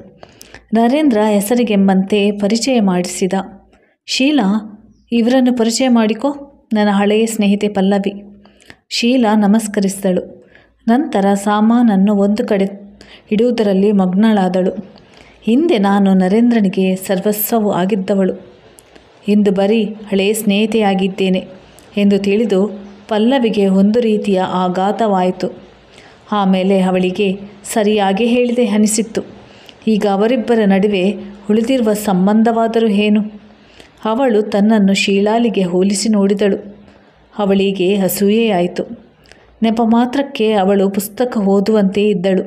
ನರೇಂದ್ರ ಹೆಸರಿಗೆಂಬಂತೆ ಪರಿಚಯ ಮಾಡಿಸಿದ. ಶೀಲಾ, ಇವರನ್ನು ಪರಿಚಯ ಮಾಡಿಕೊ, ನನ್ನ ಹಳೆಯ ಸ್ನೇಹಿತೆ ಪಲ್ಲವಿ. ಶೀಲಾ ನಮಸ್ಕರಿಸಿದಳು. ನಂತರ ಸಾಮಾನನ್ನು ಒಂದು ಕಡೆ ಇಡುವುದರಲ್ಲಿ ಮಗ್ನಳಾದಳು. ಹಿಂದೆ ನಾನು ನರೇಂದ್ರನಿಗೆ ಸರ್ವಸ್ವವೂ ಆಗಿದ್ದವಳು. ಇಂದು ಬರೀ ಹಳೆಯ ಸ್ನೇಹಿತೆಯಾಗಿದ್ದೇನೆ ಎಂದು ತಿಳಿದು ಪಲ್ಲವಿಗೆ ಒಂದು ರೀತಿಯ ಆಘಾತವಾಯಿತು. ಆಮೇಲೆ ಅವಳಿಗೆ ಸರಿಯಾಗಿ ಹೇಳಿದೆ ಅನಿಸಿತ್ತು. ಈಗ ಅವರಿಬ್ಬರ ನಡುವೆ ಉಳಿದಿರುವ ಸಂಬಂಧವಾದರೂ ಏನು? ಅವಳು ತನ್ನನ್ನು ಶೀಲಾಳಿಗೆ ಹೋಲಿಸಿ ನೋಡಿದಳು. ಅವಳಿಗೆ ಅಸೂಯೆಯಾಯಿತು. ನೆಪ ಮಾತ್ರಕ್ಕೆ ಅವಳು ಪುಸ್ತಕ ಓದುವಂತೆ ಇದ್ದಳು.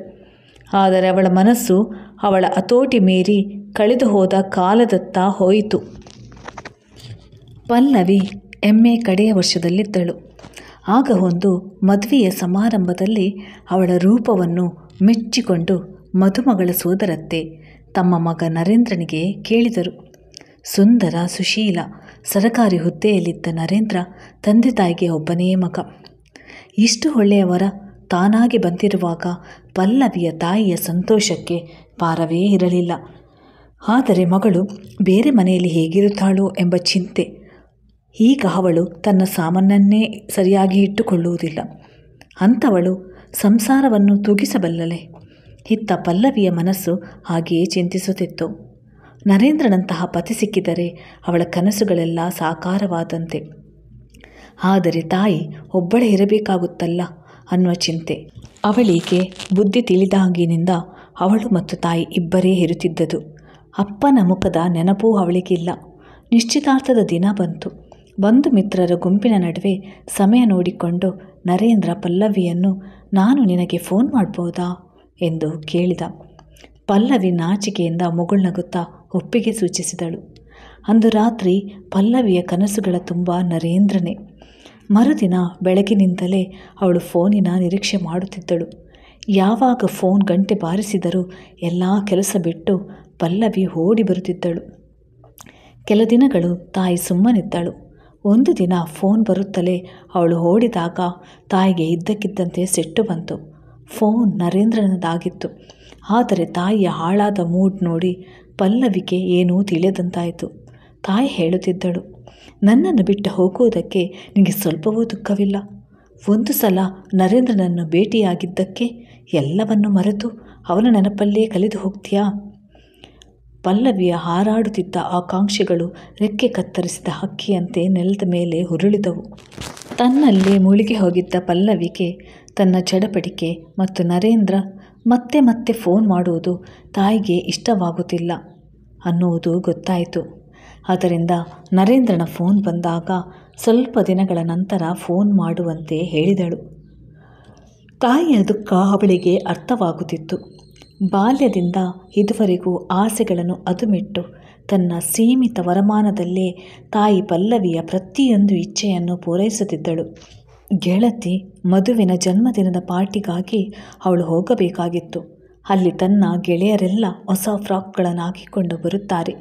ಆದರೆ ಅವಳ ಮನಸ್ಸು ಅವಳ ಹತೋಟಿ ಮೀರಿ ಕಳೆದು ಹೋದ ಕಾಲದತ್ತ ಹೋಯಿತು. ಪಲ್ಲವಿ MA ಕಡೆಯ ವರ್ಷದಲ್ಲಿದ್ದಳು. ಆಗ ಒಂದು ಮದುವೆಯ ಸಮಾರಂಭದಲ್ಲಿ ಅವಳ ರೂಪವನ್ನು ಮೆಚ್ಚಿಕೊಂಡು ಮದುಮಗಳ ಸೋದರತ್ತೆ ತಮ್ಮ ಮಗ ನರೇಂದ್ರನಿಗೆ ಕೇಳಿದರು. ಸುಂದರ, ಸುಶೀಲ, ಸರಕಾರಿ ಹುದ್ದೆಯಲ್ಲಿದ್ದ ನರೇಂದ್ರ ತಂದೆ ತಾಯಿಗೆ ಒಬ್ಬನೇ ಮಗ. ಇಷ್ಟು ಒಳ್ಳೆಯವರ ತಾನಾಗಿ ಬಂದಿರುವಾಗ ಪಲ್ಲವಿಯ ತಾಯಿಯ ಸಂತೋಷಕ್ಕೆ ಪಾರವೇ ಇರಲಿಲ್ಲ. ಆದರೆ ಮಗಳು ಬೇರೆ ಮನೆಯಲ್ಲಿ ಹೇಗಿರುತ್ತಾಳೋ ಎಂಬ ಚಿಂತೆ. ಈಗ ಅವಳು ತನ್ನ ಸಾಮಾನನ್ನೇ ಸರಿಯಾಗಿ ಇಟ್ಟುಕೊಳ್ಳುವುದಿಲ್ಲ. ಅಂಥವಳು ಸಂಸಾರವನ್ನು ತೂಗಿಸಬಲ್ಲಳೆ? ಇತ್ತ ಪಲ್ಲವಿಯ ಮನಸ್ಸು ಹಾಗೆಯೇ ಚಿಂತಿಸುತ್ತಿತ್ತು. ನರೇಂದ್ರನಂತಹ ಪತಿ ಸಿಕ್ಕಿದರೆ ಅವಳ ಕನಸುಗಳೆಲ್ಲ ಸಾಕಾರವಾದಂತೆ. ಆದರೆ ತಾಯಿ ಒಬ್ಬಳೇ ಇರಬೇಕಾಗುತ್ತಲ್ಲ ಅನ್ನುವ ಚಿಂತೆ. ಅವಳಿಗೆ ಬುದ್ಧಿ ತಿಳಿದಾಗಿನಿಂದ ಅವಳು ಮತ್ತು ತಾಯಿ ಇಬ್ಬರೇ ಇರುತ್ತಿದ್ದದು. ಅಪ್ಪನ ಮುಖದ ನೆನಪೂ ಅವಳಿಗಿಲ್ಲ. ನಿಶ್ಚಿತಾರ್ಥದ ದಿನ ಬಂತು. ಬಂಧು ಮಿತ್ರರ ಗುಂಪಿನ ನಡುವೆ ಸಮಯ ನೋಡಿಕೊಂಡು ನರೇಂದ್ರ ಪಲ್ಲವಿಯನ್ನು, ನಾನು ನಿನಗೆ ಫೋನ್ ಮಾಡ್ಬೋದಾ ಎಂದು ಕೇಳಿದ. ಪಲ್ಲವಿ ನಾಚಿಕೆಯಿಂದ ಮುಗುಳ್ನಗುತ್ತಾ ಒಪ್ಪಿಗೆ ಸೂಚಿಸಿದಳು. ಅಂದು ರಾತ್ರಿ ಪಲ್ಲವಿಯ ಕನಸುಗಳ ತುಂಬ ನರೇಂದ್ರನೇ. ಮರುದಿನ ಬೆಳಗಿನಿಂದಲೇ ಅವಳು ಫೋನಿನ ನಿರೀಕ್ಷೆ ಮಾಡುತ್ತಿದ್ದಳು. ಯಾವಾಗ ಫೋನ್ ಗಂಟೆ ಬಾರಿಸಿದರೂ ಎಲ್ಲ ಕೆಲಸ ಬಿಟ್ಟು ಪಲ್ಲವಿ ಓಡಿ ಬರುತ್ತಿದ್ದಳು. ಕೆಲ ದಿನಗಳು ತಾಯಿ ಸುಮ್ಮನಿದ್ದಳು. ಒಂದು ದಿನ ಫೋನ್ ಬರುತ್ತಲೇ ಅವಳು ಓಡಿದಾಗ ತಾಯಿಗೆ ಇದ್ದಕ್ಕಿದ್ದಂತೆ ಸಿಟ್ಟು ಬಂತು. ಫೋನ್ ನರೇಂದ್ರನದಾಗಿತ್ತು. ಆದರೆ ತಾಯಿಯ ಹಾಳಾದ ಮೂಡ್ ನೋಡಿ ಪಲ್ಲವಿಗೆ ಏನೂ ತಿಳಿಯದಂತಾಯಿತು. ತಾಯಿ ಹೇಳುತ್ತಿದ್ದಳು, ನನ್ನನ್ನು ಬಿಟ್ಟು ಹೋಗುವುದಕ್ಕೆ ನಿನಗೆ ಸ್ವಲ್ಪವೂ ದುಃಖವಿಲ್ಲ. ಒಂದು ಸಲ ನರೇಂದ್ರನನ್ನು ಭೇಟಿಯಾಗಿದ್ದಕ್ಕೆ ಎಲ್ಲವನ್ನು ಮರೆತು ಅವನ ನೆನಪಲ್ಲೇ ಕಳೆದು ಹೋಗ್ತೀಯಾ? ಪಲ್ಲವಿಯ ಹಾರಾಡುತ್ತಿದ್ದ ಆಕಾಂಕ್ಷೆಗಳು ರೆಕ್ಕೆ ಕತ್ತರಿಸಿದ ಹಕ್ಕಿಯಂತೆ ನೆಲದ ಮೇಲೆ ಉರುಳಿದವು. ತನ್ನಲ್ಲೇ ಮುಳುಗಿ ಹೋಗಿದ್ದ ಪಲ್ಲವಿಗೆ ತನ್ನ ಚಡಪಡಿಕೆ ಮತ್ತು ನರೇಂದ್ರ ಮತ್ತೆ ಮತ್ತೆ ಫೋನ್ ಮಾಡುವುದು ತಾಯಿಗೆ ಇಷ್ಟವಾಗುತ್ತಿಲ್ಲ ಅನ್ನುವುದು ಗೊತ್ತಾಯಿತು. ಅದರಿಂದ ನರೇಂದ್ರನ ಫೋನ್ ಬಂದಾಗ ಸ್ವಲ್ಪ ದಿನಗಳ ನಂತರ ಫೋನ್ ಮಾಡುವಂತೆ ಹೇಳಿದಳು. ತಾಯಿಯ ದುಃಖ ಅವಳಿಗೆ ಅರ್ಥವಾಗುತ್ತಿತ್ತು. ಬಾಲ್ಯದಿಂದ ಇದುವರೆಗೂ ಆಸೆಗಳನ್ನು ಅದುಮಿಟ್ಟು ತನ್ನ ಸೀಮಿತ ವರಮಾನದಲ್ಲೇ ತಾಯಿ ಪಲ್ಲವಿಯ ಪ್ರತಿಯೊಂದು ಇಚ್ಛೆಯನ್ನು ಪೂರೈಸುತ್ತಿದ್ದಳು. ಗೆಳತಿ ಮಧುವಿನ ಜನ್ಮದಿನದ ಪಾರ್ಟಿಗಾಗಿ ಅವಳು ಹೋಗಬೇಕಾಗಿತ್ತು. ಅಲ್ಲಿ ತನ್ನ ಗೆಳೆಯರೆಲ್ಲ ಹೊಸ ಫ್ರಾಕ್ಗಳನ್ನು ಹಾಕಿಕೊಂಡು ಬರುತ್ತಾರೆ,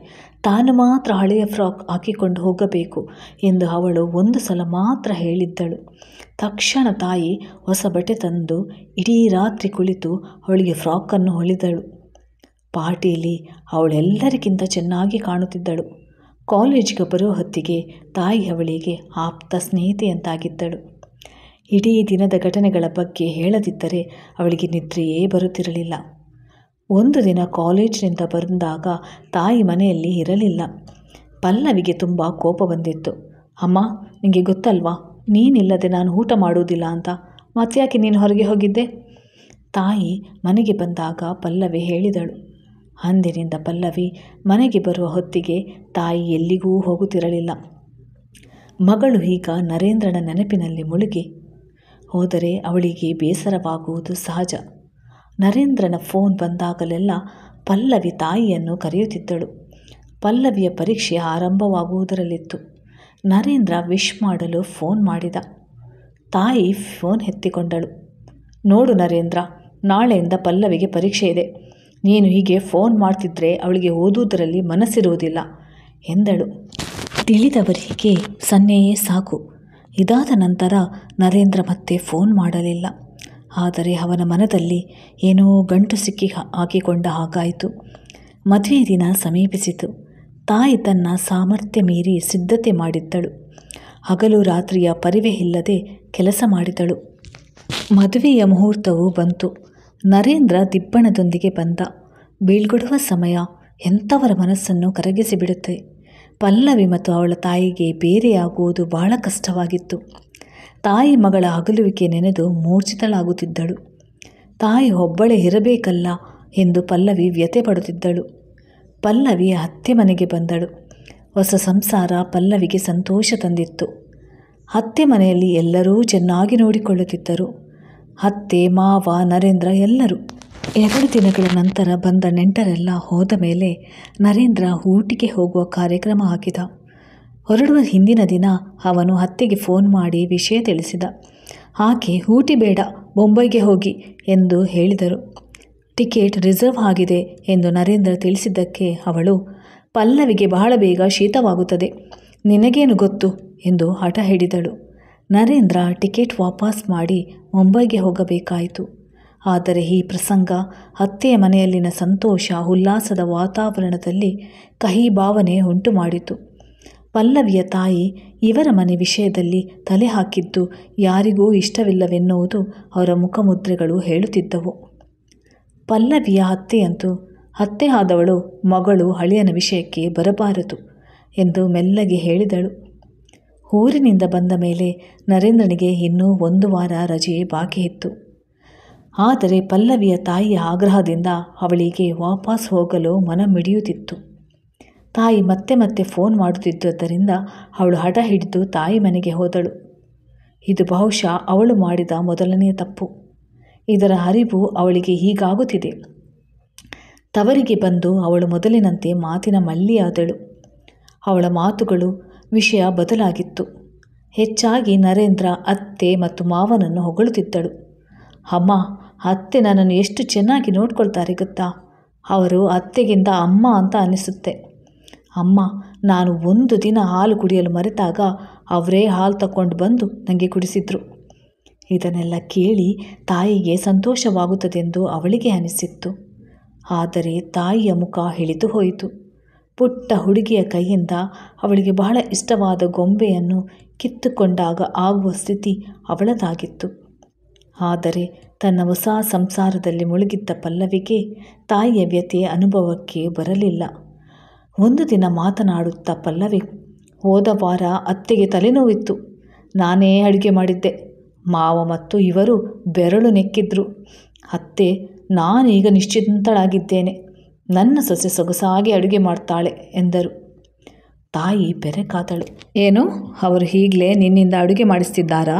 ತಾನು ಮಾತ್ರ ಹಳೆಯ ಫ್ರಾಕ್ ಹಾಕಿಕೊಂಡು ಹೋಗಬೇಕು ಎಂದು ಅವಳು ಒಂದು ಸಲ ಮಾತ್ರ ಹೇಳಿದ್ದಳು. ತಕ್ಷಣ ತಾಯಿ ಹೊಸ ಬಟ್ಟೆ ತಂದು ಇಡೀ ರಾತ್ರಿ ಕುಳಿತು ಅವಳಿಗೆ ಫ್ರಾಕನ್ನು ಹೊಲಿದಳು. ಪಾರ್ಟಿಯಲ್ಲಿ ಅವಳೆಲ್ಲರಿಗಿಂತ ಚೆನ್ನಾಗಿ ಕಾಣುತ್ತಿದ್ದಳು. ಕಾಲೇಜಿಗೆ ಬರುವ ಹೊತ್ತಿಗೆ ತಾಯಿ ಅವಳಿಗೆ ಆಪ್ತ ಸ್ನೇಹಿತೆಯಂತಾಗಿದ್ದಳು. ಇಡೀ ದಿನದ ಘಟನೆಗಳ ಬಗ್ಗೆ ಹೇಳದಿದ್ದರೆ ಅವಳಿಗೆ ನಿದ್ರೆಯೇ ಬರುತ್ತಿರಲಿಲ್ಲ. ಒಂದು ದಿನ ಕಾಲೇಜಿನಿಂದ ಬಂದಾಗ ತಾಯಿ ಮನೆಯಲ್ಲಿ ಇರಲಿಲ್ಲ. ಪಲ್ಲವಿಗೆ ತುಂಬ ಕೋಪ ಬಂದಿತ್ತು. ಅಮ್ಮ, ನಿನಗೆ ಗೊತ್ತಲ್ವಾ, ನೀನಿಲ್ಲದೆ ನಾನು ಊಟ ಮಾಡುವುದಿಲ್ಲ ಅಂತ. ಮತ್ತ್ಯಾಕೆ ನೀನು ಹೊರಗೆ ಹೋಗಿದ್ದೆ? ತಾಯಿ ಮನೆಗೆ ಬಂದಾಗ ಪಲ್ಲವಿ ಹೇಳಿದಳು. ಅಂದಿನಿಂದ ಪಲ್ಲವಿ ಮನೆಗೆ ಬರುವ ಹೊತ್ತಿಗೆ ತಾಯಿ ಎಲ್ಲಿಗೂ ಹೋಗುತ್ತಿರಲಿಲ್ಲ. ಮಗಳು ಈಗ ನರೇಂದ್ರನ ನೆನಪಿನಲ್ಲಿ ಮುಳುಗಿ ಹೋದರೆ ಅವಳಿಗೆ ಬೇಸರವಾಗುವುದು ಸಹಜ. ನರೇಂದ್ರನ ಫೋನ್ ಬಂದಾಗಲೆಲ್ಲ ಪಲ್ಲವಿ ತಾಯಿಯನ್ನು ಕರೆಯುತ್ತಿದ್ದಳು. ಪಲ್ಲವಿಯ ಪರೀಕ್ಷೆ ಆರಂಭವಾಗುವುದರಲ್ಲಿತ್ತು. ನರೇಂದ್ರ ವಿಶ್ ಮಾಡಲು ಫೋನ್ ಮಾಡಿದ. ತಾಯಿ ಫೋನ್ ಎತ್ತಿಕೊಂಡಳು. ನೋಡು ನರೇಂದ್ರ, ನಾಳೆಯಿಂದ ಪಲ್ಲವಿಗೆ ಪರೀಕ್ಷೆ ಇದೆ. ನೀನು ಹೀಗೆ ಫೋನ್ ಮಾಡ್ತಿದ್ರೆ ಅವಳಿಗೆ ಓದುವುದರಲ್ಲಿ ಮನಸ್ಸಿರುವುದಿಲ್ಲ ಎಂದಳು. ತಿಳಿದವರಿಗೆ ಸನ್ನೆಯೇ ಸಾಕು. ಇದಾದ ನಂತರ ನರೇಂದ್ರ ಮತ್ತೆ ಫೋನ್ ಮಾಡಲಿಲ್ಲ. ಆದರೆ ಅವನ ಮನದಲ್ಲಿ ಏನೋ ಗಂಟು ಸಿಕ್ಕಿ ಹಾಕಿಕೊಂಡ ಹಾಗಾಯಿತು. ಮದುವೆ ದಿನ ಸಮೀಪಿಸಿತು. ತಾಯಿ ತನ್ನ ಸಾಮರ್ಥ್ಯ ಮೀರಿ ಸಿದ್ಧತೆ ಮಾಡಿದ್ದಳು. ಹಗಲು ರಾತ್ರಿಯ ಪರಿವೆ ಇಲ್ಲದೆ ಕೆಲಸ ಮಾಡಿದಳು. ಮದುವೆಯ ಮುಹೂರ್ತವು ಬಂತು. ನರೇಂದ್ರ ದಿಬ್ಬಣದೊಂದಿಗೆ ಬಂದ. ಬೀಳ್ಕೊಡುವ ಸಮಯ ಎಂಥವರ ಮನಸ್ಸನ್ನು ಕರಗಿಸಿಬಿಡುತ್ತೆ. ಪಲ್ಲವಿ ಮತ್ತು ಅವಳ ತಾಯಿಗೆ ಬೇರೆಯಾಗುವುದು ಬಹಳ ಕಷ್ಟವಾಗಿತ್ತು. ತಾಯಿ ಮಗಳ ಅಗಲುವಿಕೆ ನೆನೆದು ಮೂರ್ಛಿತಳಾಗುತ್ತಿದ್ದಳು. ತಾಯಿ ಒಬ್ಬಳೇ ಇರಬೇಕಲ್ಲ ಎಂದು ಪಲ್ಲವಿ ವ್ಯಥೆ ಪಡುತ್ತಿದ್ದಳು. ಪಲ್ಲವಿ ಅತ್ತೆ ಮನೆಗೆ ಬಂದಳು. ಹೊಸ ಸಂಸಾರ ಪಲ್ಲವಿಗೆ ಸಂತೋಷ ತಂದಿತ್ತು. ಅತ್ತೆ ಮನೆಯಲ್ಲಿ ಎಲ್ಲರೂ ಚೆನ್ನಾಗಿ ನೋಡಿಕೊಳ್ಳುತ್ತಿದ್ದರು. ಅತ್ತೆ, ಮಾವ, ನರೇಂದ್ರ ಎಲ್ಲರೂ. 2 ದಿನಗಳ ನಂತರ ಬಂದ ನೆಂಟರೆಲ್ಲ ಹೋದ ಮೇಲೆ ನರೇಂದ್ರ ಊಟಿಗೆ ಹೋಗುವ ಕಾರ್ಯಕ್ರಮ ಹಾಕಿದ. ಹೊರಡುವ ಹಿಂದಿನ ದಿನ ಅವನು ಅತ್ತೆಗೆ ಫೋನ್ ಮಾಡಿ ವಿಷಯ ತಿಳಿಸಿದ. ಆಕೆ ಊಟಿ ಬೇಡ, ಬೊಂಬೈಗೆ ಹೋಗಿ ಎಂದು ಹೇಳಿದರು. ಟಿಕೆಟ್ ರಿಸರ್ವ್ ಆಗಿದೆ ಎಂದು ನರೇಂದ್ರ ತಿಳಿಸಿದ್ದಕ್ಕೆ ಅವಳು, ಪಲ್ಲವಿಗೆ ಬಹಳ ಬೇಗ ಶೀತವಾಗುತ್ತದೆ, ನಿನಗೇನು ಗೊತ್ತು ಎಂದು ಹಠ ಹಿಡಿದಳು. ನರೇಂದ್ರ ಟಿಕೆಟ್ ವಾಪಸ್ ಮಾಡಿ ಮುಂಬೈಗೆ ಹೋಗಬೇಕಾಯಿತು. ಆದರೆ ಈ ಪ್ರಸಂಗ ಅತ್ತೆಯ ಮನೆಯಲ್ಲಿನ ಸಂತೋಷ ಉಲ್ಲಾಸದ ವಾತಾವರಣದಲ್ಲಿ ಕಹಿ ಭಾವನೆ ಉಂಟು ಮಾಡಿತು. ಪಲ್ಲವಿಯ ತಾಯಿ ಇವರ ಮನೆ ವಿಷಯದಲ್ಲಿ ತಲೆ ಹಾಕಿದ್ದು ಯಾರಿಗೂ ಇಷ್ಟವಿಲ್ಲವೆನ್ನುವುದು ಅವರ ಮುಖಮುದ್ರೆಗಳು ಹೇಳುತ್ತಿದ್ದವು. ಪಲ್ಲವಿಯ ಅತ್ತೆಯಂತೂ ಅತ್ತೆ ಆದವಳು ಮಗಳು ಅಳಿಯನ ವಿಷಯಕ್ಕೆ ಬರಬಾರದು ಎಂದು ಮೆಲ್ಲಗೆ ಹೇಳಿದಳು. ಊರಿನಿಂದ ಬಂದ ಮೇಲೆ ನರೇಂದ್ರನಿಗೆ ಇನ್ನೂ 1 ವಾರ ರಜೆ ಬಾಕಿ ಇತ್ತು. ಆದರೆ ಪಲ್ಲವಿಯ ತಾಯಿಯ ಆಗ್ರಹದಿಂದ ಅವಳಿಗೆ ವಾಪಸ್ ಹೋಗಲು ಮನ ಮಿಡಿಯುತ್ತಿತ್ತು. ತಾಯಿ ಮತ್ತೆ ಮತ್ತೆ ಫೋನ್ ಮಾಡುತ್ತಿದ್ದರಿಂದ ಅವಳು ಹಠ ಹಿಡಿದು ತಾಯಿ ಮನೆಗೆ ಹೋದಳು. ಇದು ಬಹುಶಃ ಅವಳು ಮಾಡಿದ ಮೊದಲನೆಯ ತಪ್ಪು. ಇದರ ಅರಿವು ಅವಳಿಗೆ ಹೀಗಾಗುತ್ತಿದೆ. ತವರಿಗೆ ಬಂದು ಅವಳು ಮೊದಲಿನಂತೆ ಮಾತಿನ ಮಳ್ಳಿಯಾದಳು. ಅವಳ ಮಾತುಗಳು ವಿಷಯ ಬದಲಾಗಿತ್ತು. ಹೆಚ್ಚಾಗಿ ನರೇಂದ್ರ ಅತ್ತೆ ಮತ್ತು ಮಾವನನ್ನು ಹೊಗಳುತ್ತಿದ್ದಳು. ಅಮ್ಮ, ಅತ್ತೆ ನನ್ನನ್ನು ಎಷ್ಟು ಚೆನ್ನಾಗಿ ನೋಡ್ಕೊಳ್ತಾರೆ ಗೊತ್ತಾ? ಅವರು ಅತ್ತೆಗಿಂತ ಅಮ್ಮ ಅಂತ ಅನಿಸುತ್ತೆ. ಅಮ್ಮ, ನಾನು 1 ದಿನ ಹಾಲು ಕುಡಿಯಲು ಮರೆತಾಗ ಅವರೇ ಹಾಲು ತಗೊಂಡು ಬಂದು ನನಗೆ ಕುಡಿಸಿದ್ರು. ಇದನ್ನೆಲ್ಲ ಕೇಳಿ ತಾಯಿಗೆ ಸಂತೋಷವಾಗುತ್ತದೆಂದು ಅವಳಿಗೆ ಅನಿಸಿತ್ತು. ಆದರೆ ತಾಯಿಯ ಮುಖ ಇಳಿದು ಹೋಯಿತು. ಪುಟ್ಟ ಹುಡುಗಿಯ ಕೈಯಿಂದ ಅವಳಿಗೆ ಬಹಳ ಇಷ್ಟವಾದ ಗೊಂಬೆಯನ್ನು ಕಿತ್ತುಕೊಂಡಾಗ ಆಗುವ ಸ್ಥಿತಿ ಅವಳದಾಗಿತ್ತು. ಆದರೆ ತನ್ನ ಹೊಸ ಸಂಸಾರದಲ್ಲಿ ಮುಳುಗಿದ್ದ ಪಲ್ಲವಿಗೆ ತಾಯಿಯ ವ್ಯಥೆ ಅನುಭವಕ್ಕೆ ಬರಲಿಲ್ಲ. ಒಂದು ದಿನ ಮಾತನಾಡುತ್ತಾ ಪಲ್ಲವಿ, ಹೋದ ವಾರ ಅತ್ತೆಗೆ ತಲೆನೋವಿತ್ತು. ನಾನೇ ಅಡುಗೆ ಮಾಡಿದ್ದೆ. ಮಾವ ಮತ್ತು ಇವರು ಬೆರಳು ನೆಕ್ಕಿದ್ರು. ಅತ್ತೆ, ನಾನೀಗ ನಿಶ್ಚಿಂತಳಾಗಿದ್ದೇನೆ. ನನ್ನ ಸೊಸೆ ಸೊಗಸಾಗಿ ಅಡುಗೆ ಮಾಡ್ತಾಳೆ ಎಂದರು. ತಾಯಿ ಬೆರಕಾದಳು. ಏನು, ಅವರು ಈಗಲೇ ನಿನ್ನಿಂದ ಅಡುಗೆ ಮಾಡಿಸ್ತಿದ್ದಾರಾ?